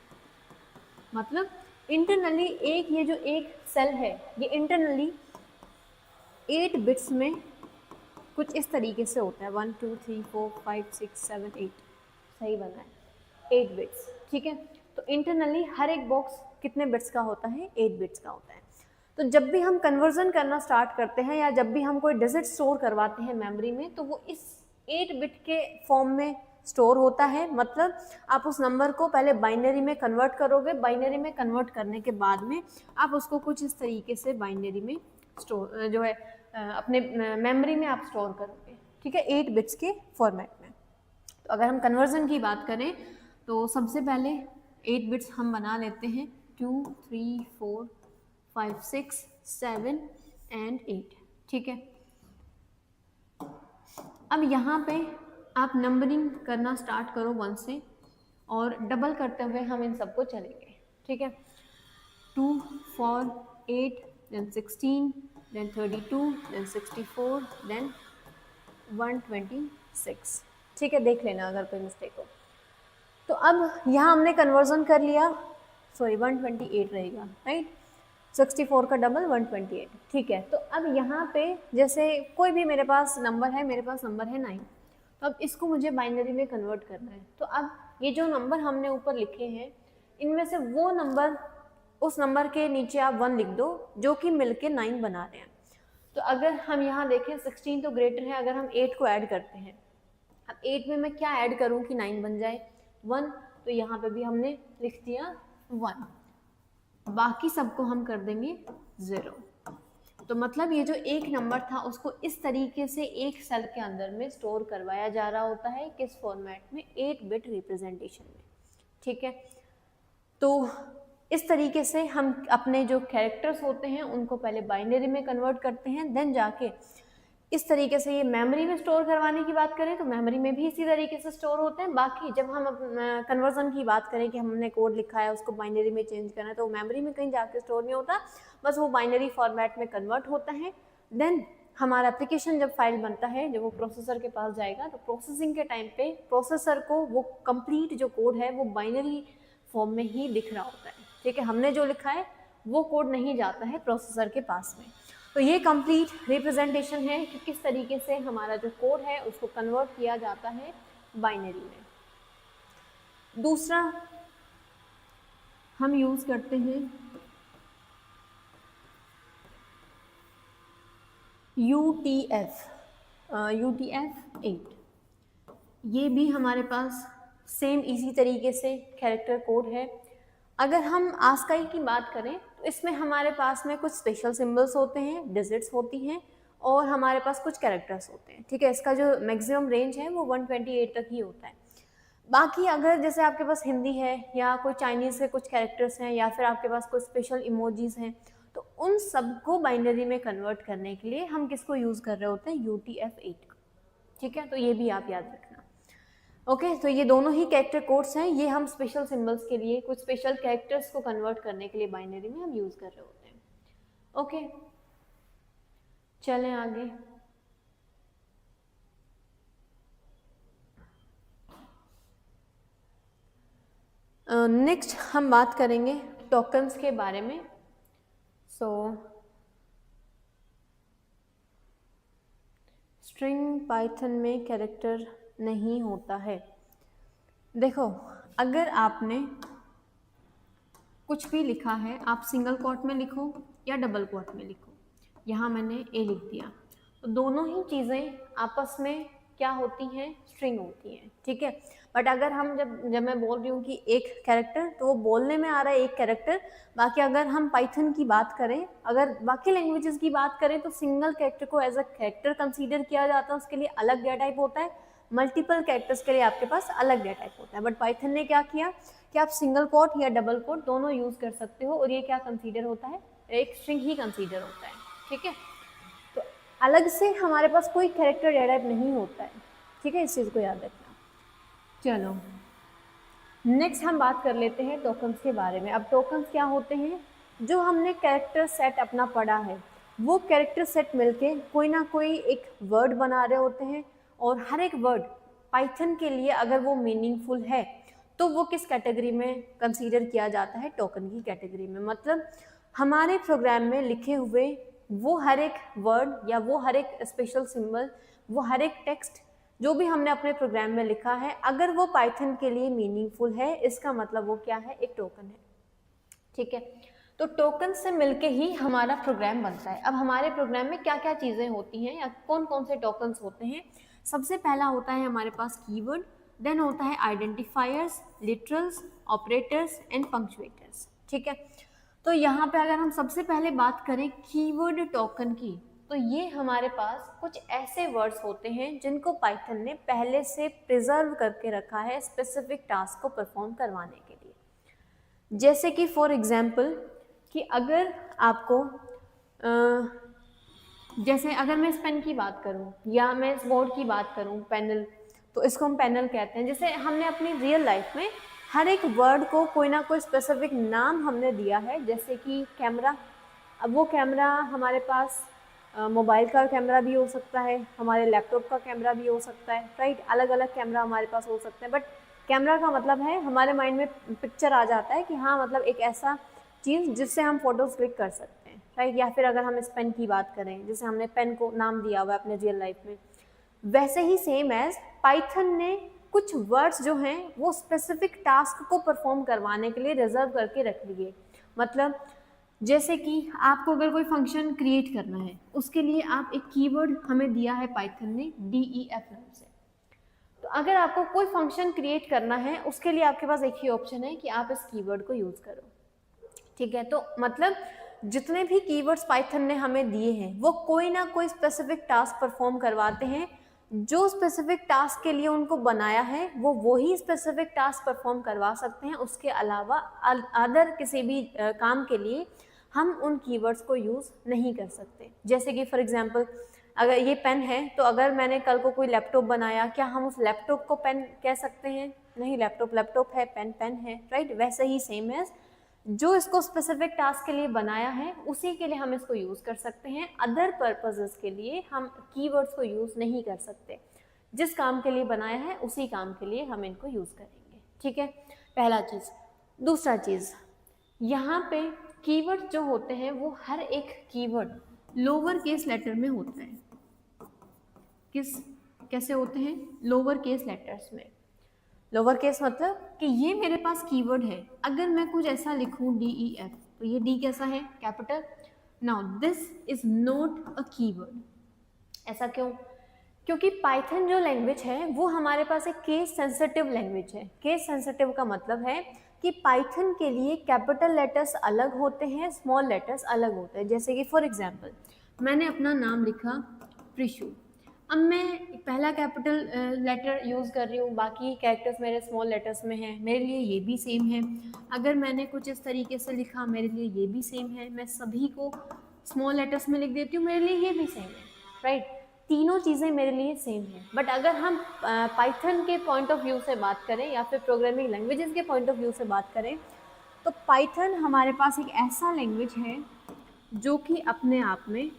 मतलब इंटरनली एक ये जो एक सेल है, ये इंटरनली 8 बिट्स में कुछ इस तरीके से होता है, 1 2 3 4 5 6 7 8, सही बना है, 8 बिट्स, ठीक है। तो इंटरनली हर एक बॉक्स कितने बिट्स का होता है, 8 बिट्स का होता है। तो जब भी हम कन्वर्जन करना स्टार्ट करते हैं या जब भी हम कोई डिजिट स्टोर करवाते हैं मेमोरी में, तो वो इस 8 बिट के फॉर्म में स्टोर होता है। मतलब आप उस नंबर को पहले बाइनरी में कन्वर्ट करोगे, बाइनरी में कन्वर्ट करने के बाद में आप उसको कुछ इस तरीके से बाइनरी में स्टोर जो है अपने मेमोरी में आप स्टोर करोगे, ठीक है, 8 बिट्स के फॉर्मेट में। तो अगर हम कन्वर्जन की बात करें तो सबसे पहले 8 बिट्स हम बना लेते हैं, 2 3 4 5 6 7 एंड 8, ठीक है। अब यहाँ पे आप नंबरिंग करना स्टार्ट करो 1 से, और डबल करते हुए हम इन सबको चलेंगे, ठीक है। 2 4 8 then 16 then 32 then 64 then 126, ठीक है, देख लेना अगर कोई मिस्टेक हो। तो अब यहाँ हमने कन्वर्जन कर लिया, सॉरी 128 रहेगा, राइट, 64 का डबल 128, ठीक है। तो अब यहाँ पे जैसे कोई भी मेरे पास नंबर है, मेरे पास नंबर है 9, तो अब इसको मुझे बाइनरी में कन्वर्ट करना है। तो अब ये जो नंबर हमने ऊपर लिखे हैं, इनमें से वो नंबर, उस नंबर के नीचे आप 1 लिख दो जो कि मिलके 9 बना रहे हैं। तो अगर हम यहाँ देखें 16 तो ग्रेटर है, अगर हम 8 को ऐड करते हैं, अब 8 में मैं क्या ऐड करूँ कि 9 बन जाए, 1, तो यहाँ पे भी हमने लिख दिया 1, बाकी सबको हम कर देंगे 0। तो मतलब ये जो एक नंबर था उसको इस तरीके से एक सेल के अंदर में स्टोर करवाया जा रहा होता है, किस फॉर्मेट में, 8 बिट रिप्रेजेंटेशन में। ठीक है, तो इस तरीके से हम अपने जो कैरेक्टर्स होते हैं उनको पहले बाइनरी में कन्वर्ट करते हैं, देन जाके इस तरीके से ये मेमोरी में स्टोर करवाने की बात करें तो मेमोरी में भी इसी तरीके से स्टोर होते हैं। बाकी जब हम कन्वर्जन की बात करें कि हमने कोड लिखा है उसको बाइनरी में चेंज करना है तो मेमोरी में कहीं जाके स्टोर नहीं होता, बस वो बाइनरी फॉर्मेट में कन्वर्ट होता है। देन हमारा एप्लीकेशन जब फाइल बनता है, जब वो प्रोसेसर के पास जाएगा तो प्रोसेसिंग के टाइम पे प्रोसेसर को वो कंप्लीट जो कोड है वो बाइनरी फॉर्म में ही दिख रहा होता है। ठीक है, हमने जो लिखा है वो कोड नहीं जाता है प्रोसेसर के पास में। तो ये कंप्लीट रिप्रेजेंटेशन है कि किस तरीके से हमारा जो कोड है उसको कन्वर्ट किया जाता है बाइनरी में। दूसरा हम यूज करते हैं UTF-8। ये भी हमारे पास सेम इसी तरीके से कैरेक्टर कोड है। अगर हम आस्काई की बात करें तो इसमें हमारे पास में कुछ स्पेशल सिंबल्स होते हैं, डिजिट्स होती हैं और हमारे पास कुछ कैरेक्टर्स होते हैं। ठीक है, इसका जो मैक्सिमम रेंज है वो 128 तक ही होता है। बाकी अगर जैसे आपके पास हिंदी है या कोई चाइनीज़ के कुछ कैरेक्टर्स हैं या फिर आपके पास कुछ स्पेशल इमोजीज हैं तो उन सबको बाइनरी में कन्वर्ट करने के लिए हम किसको यूज़ कर रहे होते हैं, UTF-8। ठीक है, तो ये भी आप याद रखना। ओके, तो ये दोनों ही कैरेक्टर कोड्स हैं, ये हम स्पेशल सिंबल्स के लिए, कुछ स्पेशल कैरेक्टर्स को कन्वर्ट करने के लिए बाइनरी में हम यूज़ कर रहे होते हैं। ओके, चलें आगे। नेक्स्ट हम बात करेंगे टोकन्स के बारे में। स्ट्रिंग पाइथन में कैरेक्टर नहीं होता है। देखो, अगर आपने कुछ भी लिखा है, आप सिंगल कोट में लिखो या डबल कोट में लिखो, यहाँ मैंने ए लिख दिया, तो दोनों ही चीज़ें आपस में क्या होती हैं, स्ट्रिंग होती हैं। ठीक है, बट अगर हम जब मैं बोल रही हूँ कि एक कैरेक्टर, तो वो बोलने में आ रहा है एक कैरेक्टर। बाकी अगर हम पाइथन की बात करें, अगर बाकी लैंग्वेजेस की बात करें तो सिंगल कैरेक्टर को एज अ कैरेक्टर कंसीडर किया जाता है, उसके लिए अलग डेटा टाइप होता है। मल्टीपल कैरेक्टर्स के लिए आपके पास अलग डेटा टाइप होता है। बट पाइथन ने क्या किया कि आप सिंगल कोट या डबल कोट दोनों यूज़ कर सकते हो और ये क्या कंसीडर होता है, एक स्ट्रिंग ही कंसीडर होता है। ठीक है, तो अलग से हमारे पास कोई कैरेक्टर डेटा टाइप नहीं होता है। ठीक है, इस चीज़ को याद रखना। चलो नेक्स्ट हम बात कर लेते हैं टोकन्स के बारे में। अब टोकन्स क्या होते हैं, जो हमने कैरेक्टर सेट अपना पढ़ा है वो कैरेक्टर सेट मिलके कोई ना कोई एक वर्ड बना रहे होते हैं, और हर एक वर्ड पाइथन के लिए अगर वो मीनिंगफुल है तो वो किस कैटेगरी में कंसीडर किया जाता है, टोकन की कैटेगरी में। मतलब हमारे प्रोग्राम में लिखे हुए वो हर एक वर्ड या वो हर एक स्पेशल सिंबल, वो हर एक टेक्स्ट जो भी हमने अपने प्रोग्राम में लिखा है, अगर वो पाइथन के लिए मीनिंगफुल है, इसका मतलब वो क्या है, एक टोकन है। ठीक है, तो टोकन से मिलके ही हमारा प्रोग्राम बनता है। अब हमारे प्रोग्राम में क्या क्या चीज़ें होती हैं या कौन कौन से टोकन्स होते हैं। सबसे पहला होता है हमारे पास कीवर्ड, देन होता है आइडेंटिफायर्स, लिटरल्स, ऑपरेटर्स एंड पंक्चुएटर्स। ठीक है, तो यहाँ पे अगर हम सबसे पहले बात करें कीवर्ड टोकन की, तो ये हमारे पास कुछ ऐसे वर्ड्स होते हैं जिनको पाइथन ने पहले से प्रिजर्व करके रखा है स्पेसिफिक टास्क को परफॉर्म करवाने के लिए। जैसे कि फॉर एग्जांपल कि अगर आपको जैसे अगर मैं इस पेन की बात करूं या मैं इस बोर्ड की बात करूं, पैनल, तो इसको हम पैनल कहते हैं। जैसे हमने अपनी रियल लाइफ में हर एक वर्ड को कोई ना कोई स्पेसिफिक नाम हमने दिया है, जैसे कि कैमरा। अब वो कैमरा हमारे पास मोबाइल का कैमरा भी हो सकता है, हमारे लैपटॉप का कैमरा भी हो सकता है, राइट। अलग अलग कैमरा हमारे पास हो सकते हैं, बट कैमरा का मतलब है हमारे माइंड में पिक्चर आ जाता है कि हाँ, मतलब एक ऐसा चीज़ जिससे हम फोटोज क्लिक कर सकते हैं, राइट। या फिर अगर हम इस पेन की बात करें, जैसे हमने पेन को नाम दिया हुआ है अपने रियल लाइफ में, वैसे ही सेम एज पाइथन ने कुछ वर्ड्स जो हैं वो स्पेसिफिक टास्क को परफॉर्म करवाने के लिए रिजर्व करके रख लिए। मतलब जैसे कि आपको अगर कोई फंक्शन क्रिएट करना है, उसके लिए आप एक कीवर्ड हमें दिया है पाइथन ने DEF नाम से। तो अगर आपको कोई फंक्शन क्रिएट करना है, उसके लिए आपके पास एक ही ऑप्शन है कि आप इस कीवर्ड को यूज़ करो। ठीक है, तो मतलब जितने भी कीवर्ड्स पाइथन ने हमें दिए हैं वो कोई ना कोई स्पेसिफिक टास्क परफॉर्म करवाते हैं। जो स्पेसिफिक टास्क के लिए उनको बनाया है वो वही स्पेसिफिक टास्क परफॉर्म करवा सकते हैं, उसके अलावा अदर किसी भी काम के लिए हम उन कीवर्ड्स को यूज़ नहीं कर सकते। जैसे कि फॉर एग्जांपल अगर ये पेन है तो अगर मैंने कल को कोई लैपटॉप बनाया, क्या हम उस लैपटॉप को पेन कह सकते हैं? नहीं, लैपटॉप लैपटॉप है, पेन पेन है, राइट। वैसे ही सेम है, जो इसको स्पेसिफिक टास्क के लिए बनाया है उसी के लिए हम इसको यूज़ कर सकते हैं। अदर पर्पसेस के लिए हम कीवर्ड्स को यूज़ नहीं कर सकते। जिस काम के लिए बनाया है उसी काम के लिए हम इनको यूज़ करेंगे, ठीक है, पहला चीज़। दूसरा चीज़, यहाँ पे कीवर्ड जो होते हैं वो हर एक कीवर्ड लोअर केस लेटर में होता है। कैसे होते हैं? लोअर केस लेटर्स में। लोअर केस मतलब कि ये मेरे पास कीवर्ड है, अगर मैं कुछ ऐसा लिखूं DEF तो ये D कैसा है? Capital. Now this is not a keyword. ऐसा क्यों? क्योंकि पाइथन जो लैंग्वेज है वो हमारे पास एक केस सेंसिटिव लैंग्वेज है। केस सेंसिटिव का मतलब है कि पाइथन के लिए कैपिटल लेटर्स अलग होते हैं, स्मॉल लेटर्स अलग होते हैं। जैसे कि फॉर एग्जांपल मैंने अपना नाम लिखा प्रिशु, अब मैं पहला कैपिटल लेटर यूज़ कर रही हूँ, बाकी कैरेक्टर्स मेरे स्मॉल लेटर्स में हैं, मेरे लिए ये भी सेम है। अगर मैंने कुछ इस तरीके से लिखा, मेरे लिए ये भी सेम है। मैं सभी को स्मॉल लेटर्स में लिख देती हूँ, मेरे लिए ये भी सेम है, राइट। तीनों चीज़ें मेरे लिए सेम है। बट अगर हम पाइथन के पॉइंट ऑफ व्यू से बात करें या फिर प्रोग्रामिंग लैंग्वेजेस के पॉइंट ऑफ व्यू से बात करें तो पाइथन हमारे पास एक ऐसा लैंग्वेज है जो कि अपने आप में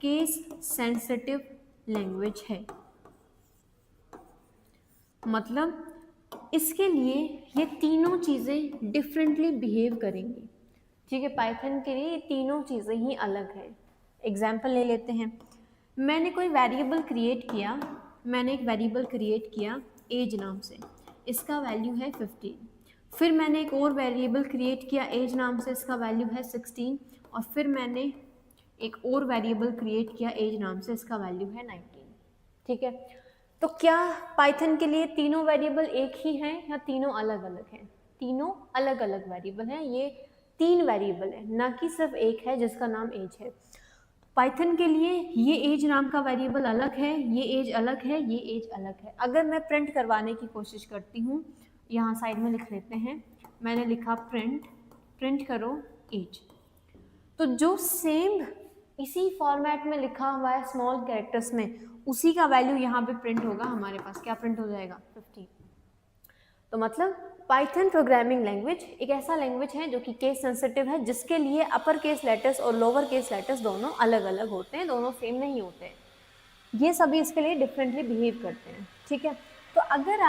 केस सेंसिटिव लैंग्वेज है। मतलब इसके लिए ये तीनों चीज़ें डिफरेंटली बिहेव करेंगी, ठीक है। पाइथन के लिए ये तीनों चीज़ें ही अलग है। एग्जाम्पल ले लेते हैं। मैंने कोई वेरिएबल क्रिएट किया, मैंने एक वेरिएबल क्रिएट किया एज नाम से, इसका वैल्यू है 15। फिर मैंने एक और वेरिएबल क्रिएट किया एज नाम से, इसका वैल्यू है 16। और फिर मैंने एक और वेरिएबल क्रिएट किया एज नाम से, इसका वैल्यू है 19, ठीक है। तो क्या पाइथन के लिए तीनों वेरिएबल एक ही हैं या तीनों अलग अलग हैं? तीनों अलग अलग वेरिएबल हैं। ये 3 वेरिएबल है, ना कि सिर्फ एक है जिसका नाम एज है। पाइथन के लिए ये एज नाम का वेरिएबल अलग है, ये एज अलग है, ये एज अलग है। अगर मैं प्रिंट करवाने की कोशिश करती हूँ, यहाँ साइड में लिख लेते हैं, मैंने लिखा प्रिंट करो एज, तो जो सेम इसी फॉर्मेट में लिखा हुआ है स्मॉल कैरेक्टर्स में, उसी का वैल्यू यहाँ पे प्रिंट होगा हमारे पास। क्या प्रिंट हो जाएगा? 15। तो मतलब पाइथन प्रोग्रामिंग लैंग्वेज एक ऐसा लैंग्वेज है जो कि केस सेंसिटिव है, जिसके लिए अपर केस लेटर्स और लोअर केस लेटर्स दोनों अलग अलग होते हैं, दोनों सेम नहीं होते हैं। ये सभी इसके लिए डिफरेंटली बिहेव करते हैं, ठीक है। तो अगर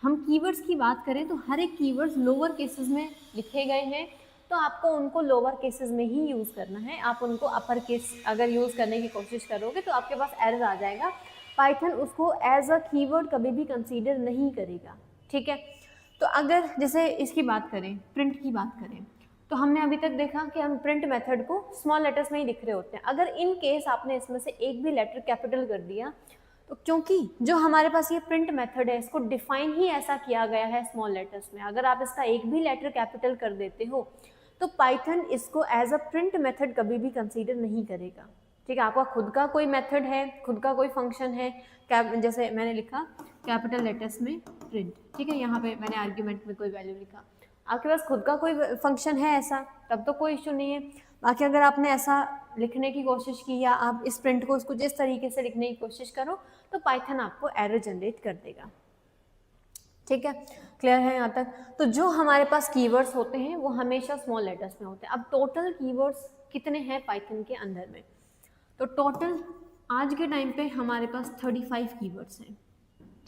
हम कीवर्ड्स की बात करें तो हर एक कीवर्ड्स लोअर केसेस में लिखे गए हैं, तो आपको उनको लोअर केसेस में ही यूज़ करना है। आप उनको अपर केस अगर यूज़ करने की कोशिश करोगे तो आपके पास एरर आ जाएगा। पाइथन उसको एज अ कीवर्ड कभी भी कंसीडर नहीं करेगा, ठीक है। तो अगर जैसे इसकी बात करें, प्रिंट की बात करें, तो हमने अभी तक देखा कि हम प्रिंट मेथड को स्मॉल लेटर्स में ही लिख रहे होते हैं। अगर इन केस आपने इसमें से एक भी लेटर कैपिटल कर दिया, तो क्योंकि जो हमारे पास ये प्रिंट मेथड है इसको डिफाइन ही ऐसा किया गया है स्मॉल लेटर्स में, अगर आप इसका एक भी लेटर कैपिटल कर देते हो तो पाइथन इसको एज अ प्रिंट मेथड कभी भी कंसीडर नहीं करेगा, ठीक है। आपका खुद का कोई मेथड है, खुद का कोई फंक्शन है, जैसे मैंने लिखा कैपिटल लेटर्स में प्रिंट, ठीक है, यहाँ पे मैंने आर्ग्यूमेंट में कोई वैल्यू लिखा, आपके पास खुद का कोई फंक्शन है ऐसा, तब तो कोई इशू नहीं है। बाकी अगर आपने ऐसा लिखने की कोशिश की या आप इस प्रिंट को उसको जिस तरीके से लिखने की कोशिश करो तो पाइथन आपको एरर जनरेट कर देगा, ठीक है। क्लियर है यहाँ तक? तो जो हमारे पास कीवर्ड्स होते हैं वो हमेशा स्मॉल लेटर्स में होते हैं। अब टोटल कीवर्ड्स कितने हैं पाइथन के अंदर में? तो टोटल आज के टाइम पे हमारे पास 35 कीवर्ड्स हैं,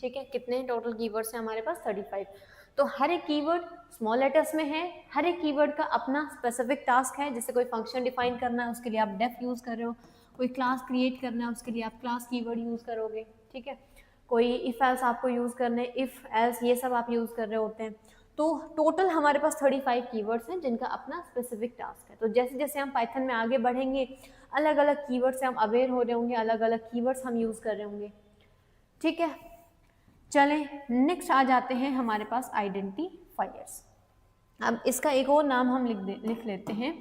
ठीक है। कितने टोटल कीवर्ड्स हैं हमारे पास? 35। तो हर एक कीवर्ड स्मॉल लेटर्स में है, हर एक कीवर्ड का अपना स्पेसिफिक टास्क है। जैसे कोई फंक्शन डिफाइन करना है उसके लिए आप डेफ यूज़ कर रहे हो, कोई क्लास क्रिएट करना है उसके लिए आप क्लास कीवर्ड यूज़ करोगे, ठीक है। कोई इफ़ एल्स आपको यूज़ करने, इफ़ एल्स ये सब आप यूज़ कर रहे होते हैं। तो टोटल हमारे पास 35 कीवर्ड्स हैं जिनका अपना स्पेसिफिक टास्क है। तो जैसे जैसे हम पाइथन में आगे बढ़ेंगे अलग अलग कीवर्ड से हम अवेयर हो रहे होंगे, अलग अलग कीवर्ड्स हम यूज़ कर रहे होंगे, ठीक है। चलें नेक्स्ट आ जाते हैं हमारे पास आइडेंटिफायर्स। अब इसका एक और नाम हम लिख लेते हैं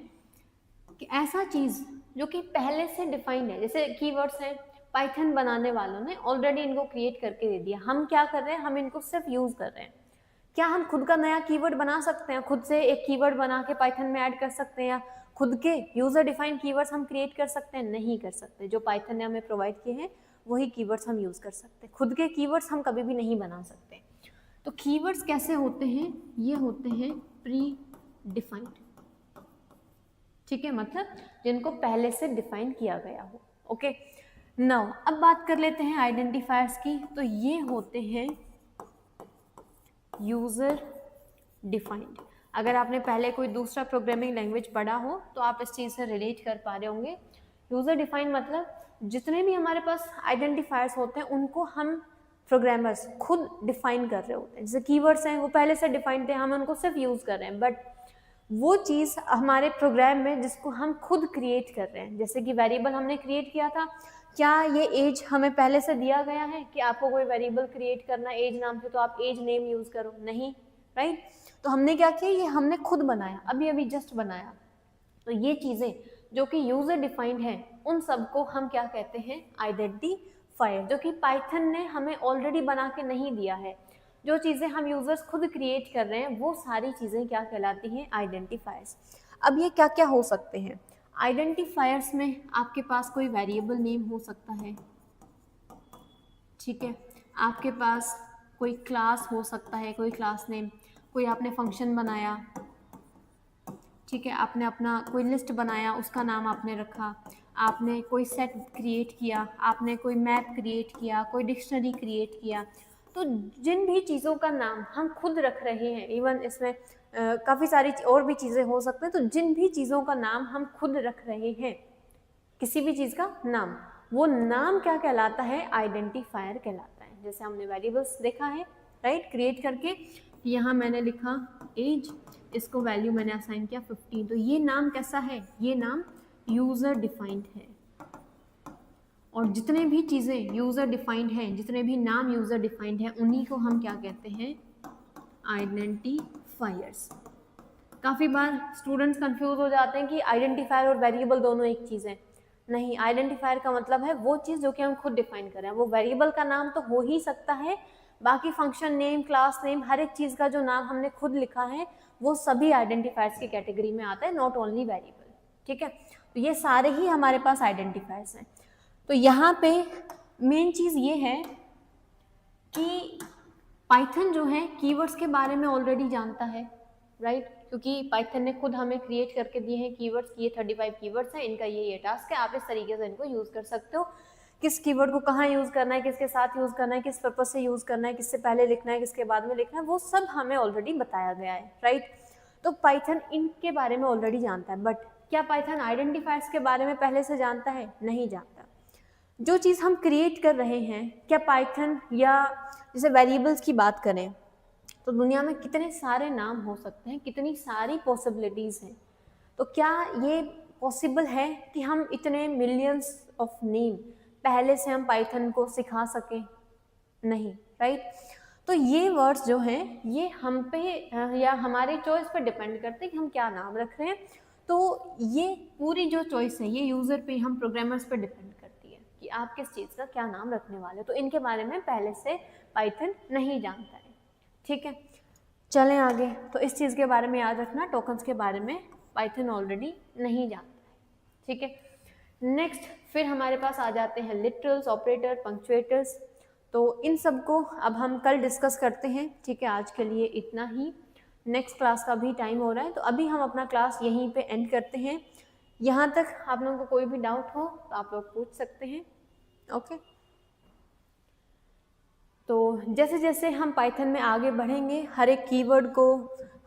कि ऐसा चीज़ जो कि पहले से डिफाइंड है, जैसे कीवर्ड्स हैं, पाइथन बनाने वालों ने ऑलरेडी इनको क्रिएट करके दे दिया, हम क्या कर रहे हैं, हम इनको सिर्फ यूज़ कर रहे हैं। क्या हम खुद का नया कीवर्ड बना सकते हैं, खुद से एक कीवर्ड बना के पाइथन में ऐड कर सकते हैं, या खुद के यूजर डिफाइंड कीवर्ड्स हम क्रिएट कर सकते हैं? नहीं कर सकते। जो पाइथन ने हमें प्रोवाइड किए हैं वही कीवर्ड्स हम यूज कर सकते हैं, खुद के कीवर्ड्स हम कभी भी नहीं बना सकते। तो कीवर्ड्स कैसे होते हैं, ये होते हैं प्री डिफाइंड, ठीक है, मतलब जिनको पहले से डिफाइन किया गया हो। ओके, नाउ अब बात कर लेते हैं आइडेंटिफायर्स की। तो ये होते हैं यूजर डिफाइंड। अगर आपने पहले कोई दूसरा प्रोग्रामिंग लैंग्वेज पढ़ा हो तो आप इस चीज़ से रिलेट कर पा रहे होंगे। यूजर डिफाइंड मतलब जितने भी हमारे पास आइडेंटिफायर्स होते हैं उनको हम प्रोग्रामर्स खुद डिफाइन कर रहे होते हैं। जैसे कीवर्ड्स हैं वो पहले से डिफाइंड थे, हम उनको सिर्फ यूज कर रहे हैं, बट वो चीज़ हमारे प्रोग्राम में जिसको हम खुद क्रिएट कर रहे हैं, जैसे कि वेरिएबल हमने क्रिएट किया था, क्या ये एज हमें पहले से दिया गया है कि आपको कोई वेरिएबल क्रिएट करना एज नाम से तो आप एज नेम यूज करो? नहीं, राइट। तो हमने क्या किया, ये हमने खुद बनाया, अभी अभी जस्ट बनाया। तो ये चीज़ें जो कि यूजर डिफाइंड है उन सबको हम क्या कहते हैं, आइडेंटिफायर, जो कि पाइथन ने हमें ऑलरेडी बना के नहीं दिया है। जो चीज़ें हम यूजर्स खुद क्रिएट कर रहे हैं वो सारी चीज़ें क्या कहलाती हैं, आइडेंटिफायर्स। अब ये क्या क्या हो सकते हैं आइडेंटिफायर्स में? आपके पास कोई वेरिएबल नेम हो सकता है, ठीक है, आपके पास कोई क्लास हो सकता है, कोई क्लास नेम, कोई आपने फंक्शन बनाया, ठीक है, आपने अपना कोई लिस्ट बनाया उसका नाम आपने रखा, आपने कोई सेट क्रिएट किया, आपने कोई मैप क्रिएट किया, कोई डिक्शनरी क्रिएट किया। तो जिन भी चीज़ों का नाम हम खुद रख रहे हैं, इवन इसमें काफ़ी सारी और भी चीज़ें हो सकते हैं, तो जिन भी चीज़ों का नाम हम खुद रख रहे हैं, किसी भी चीज़ का नाम, वो नाम क्या कहलाता है, आइडेंटिफायर कहलाता है। जैसे हमने वेरिएबल्स देखा है, राइट, क्रिएट करके, यहाँ मैंने लिखा एज, इसको वैल्यू मैंने असाइन किया 15, तो ये नाम कैसा है, ये नाम यूज़र डिफाइंड है। और जितने भी चीज़ें यूज़र डिफाइंड हैं, जितने भी नाम यूज़र डिफाइंड हैं, उन्हीं को हम क्या कहते हैं, आइडेंटिफायर्स। काफ़ी बार स्टूडेंट्स कंफ्यूज हो जाते हैं कि आइडेंटिफायर और वेरिएबल दोनों एक चीज़ है। नहीं, आइडेंटिफायर का मतलब है वो चीज़ जो कि हम खुद डिफाइन कर रहे हैं। वो वेरिएबल का नाम तो हो ही सकता है, बाकी फंक्शन नेम, क्लास नेम, हर एक चीज़ का जो नाम हमने खुद लिखा है वो सभी आइडेंटिफायर्स की कैटेगरी में आता है, नॉट ओनली वेरिएबल, ठीक है। तो ये सारे ही हमारे पास आइडेंटिफायर्स हैं। तो यहाँ पे मेन चीज़ ये है कि पाइथन जो है कीवर्ड्स के बारे में ऑलरेडी जानता है, राइट, क्योंकि पाइथन ने खुद हमें क्रिएट करके दिए हैं कीवर्ड्स, ये 35 कीवर्ड्स हैं, इनका ये टास्क है, आप इस तरीके से इनको यूज़ कर सकते हो। किस कीवर्ड को कहाँ यूज़ करना है, किसके साथ यूज़ करना है, किस पर्पज से यूज़ करना है, किससे पहले लिखना है, किसके बाद में लिखना है, वो सब हमें ऑलरेडी बताया गया है, राइट। तो पाइथन इनके बारे में ऑलरेडी जानता है, बट क्या पाइथन आइडेंटिफायर्स के बारे में पहले से जानता है? नहीं जानता। जो चीज़ हम क्रिएट कर रहे हैं, क्या पाइथन, या जैसे वेरिएबल्स की बात करें तो दुनिया में कितने सारे नाम हो सकते हैं, कितनी सारी पॉसिबिलिटीज़ हैं। तो क्या ये पॉसिबल है कि हम इतने मिलियंस ऑफ नेम पहले से हम पाइथन को सिखा सकें? नहीं, राइट। तो ये वर्ड्स जो हैं ये हम पे या हमारे चॉइस पर डिपेंड करते हैं कि हम क्या नाम रख रहे हैं। तो ये पूरी जो चॉइस है ये यूज़र पे, हम प्रोग्रामर्स पर डिपेंड करती है कि आप किस चीज़ का क्या नाम रखने वाले। तो इनके बारे में पहले से पाइथन नहीं जानता है, ठीक है। चलें आगे। तो इस चीज़ के बारे में याद रखना, टोकन्स के बारे में पाइथन ऑलरेडी नहीं जानता है, ठीक है। नेक्स्ट फिर हमारे पास आ जाते हैं लिटरल्स, ऑपरेटर, पंक्चुएटर्स। तो इन सब को अब हम कल डिस्कस करते हैं, ठीक है। आज के लिए इतना ही, नेक्स्ट क्लास का भी टाइम हो रहा है, तो अभी हम अपना क्लास यहीं पे एंड करते हैं। यहाँ तक आप लोगों को कोई भी डाउट हो तो आप लोग पूछ सकते हैं, ओके। तो जैसे जैसे हम पाइथन में आगे बढ़ेंगे, हर एक कीवर्ड को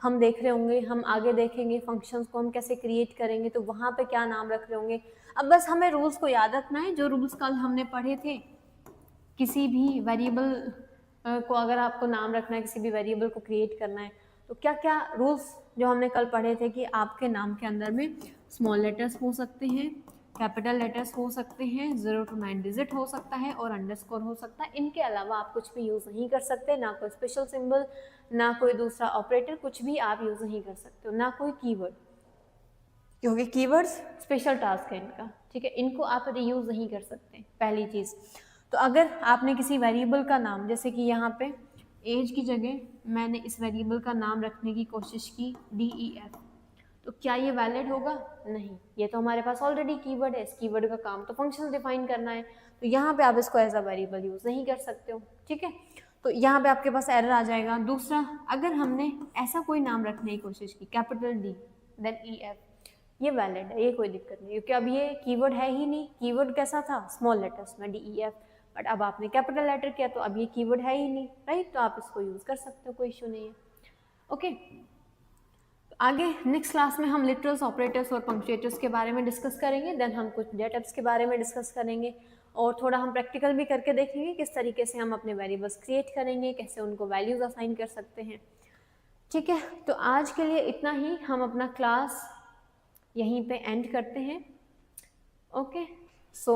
हम देख रहे होंगे, हम आगे देखेंगे फंक्शंस को हम कैसे क्रिएट करेंगे, तो वहाँ पे क्या नाम रख रहे होंगे। अब बस हमें रूल्स को याद रखना है, जो रूल्स कल हमने पढ़े थे। किसी भी वेरिएबल को अगर आपको नाम रखना है, किसी भी वेरिएबल को क्रिएट करना है, तो क्या क्या रूल्स जो हमने कल पढ़े थे कि आपके नाम के अंदर में स्मॉल लेटर्स हो सकते हैं, कैपिटल लेटर्स हो सकते हैं, 0 to 9 डिजिट हो सकता है और अंडरस्कोर हो सकता है। इनके अलावा आप कुछ भी यूज़ नहीं कर सकते, ना कोई स्पेशल सिंबल, ना कोई दूसरा ऑपरेटर, कुछ भी आप यूज़ नहीं कर सकते हो, ना कोई कीवर्ड, क्योंकि कीवर्ड्स स्पेशल टास्क है इनका, ठीक है, इनको आप रीयूज़ नहीं कर सकते, पहली चीज़। तो अगर आपने किसी वेरिएबल का नाम, जैसे कि यहाँ पे एज की जगह मैंने इस वेरिएबल का नाम रखने की कोशिश की DEF, तो क्या ये वैलिड होगा? नहीं, ये तो हमारे पास ऑलरेडी कीवर्ड है, इस कीवर्ड का काम तो फंक्शन डिफाइन करना है, तो यहाँ पे आप इसको एज अ वेरिएबल यूज़ नहीं कर सकते हो, ठीक है, तो यहाँ पे आपके पास एरर आ जाएगा। दूसरा, अगर हमने ऐसा कोई नाम रखने की कोशिश की कैपिटल D देन EF, ये वैलिड है, ये कोई दिक्कत नहीं, क्योंकि अब ये कीवर्ड है ही नहीं। कीवर्ड कैसा था? स्मॉल लेटर्स में DEF, बट अब आपने कैपिटल लेटर किया तो अब ये कीवर्ड है ही नहीं, राइट, तो आप इसको यूज़ कर सकते हो, कोई इशू नहीं है। ओके, आगे नेक्स्ट क्लास में हम लिटरल्स, ऑपरेटर्स और पंक्चुएटर्स के बारे में डिस्कस करेंगे, देन हम कुछ डेटाटाइप्स के बारे में डिस्कस करेंगे और थोड़ा हम प्रैक्टिकल भी करके देखेंगे किस तरीके से हम अपने वेरिएबल्स क्रिएट करेंगे, कैसे उनको वैल्यूज असाइन कर सकते हैं, ठीक है। तो आज के लिए इतना ही, हम अपना क्लास यहीं पे एंड करते हैं। ओके, सो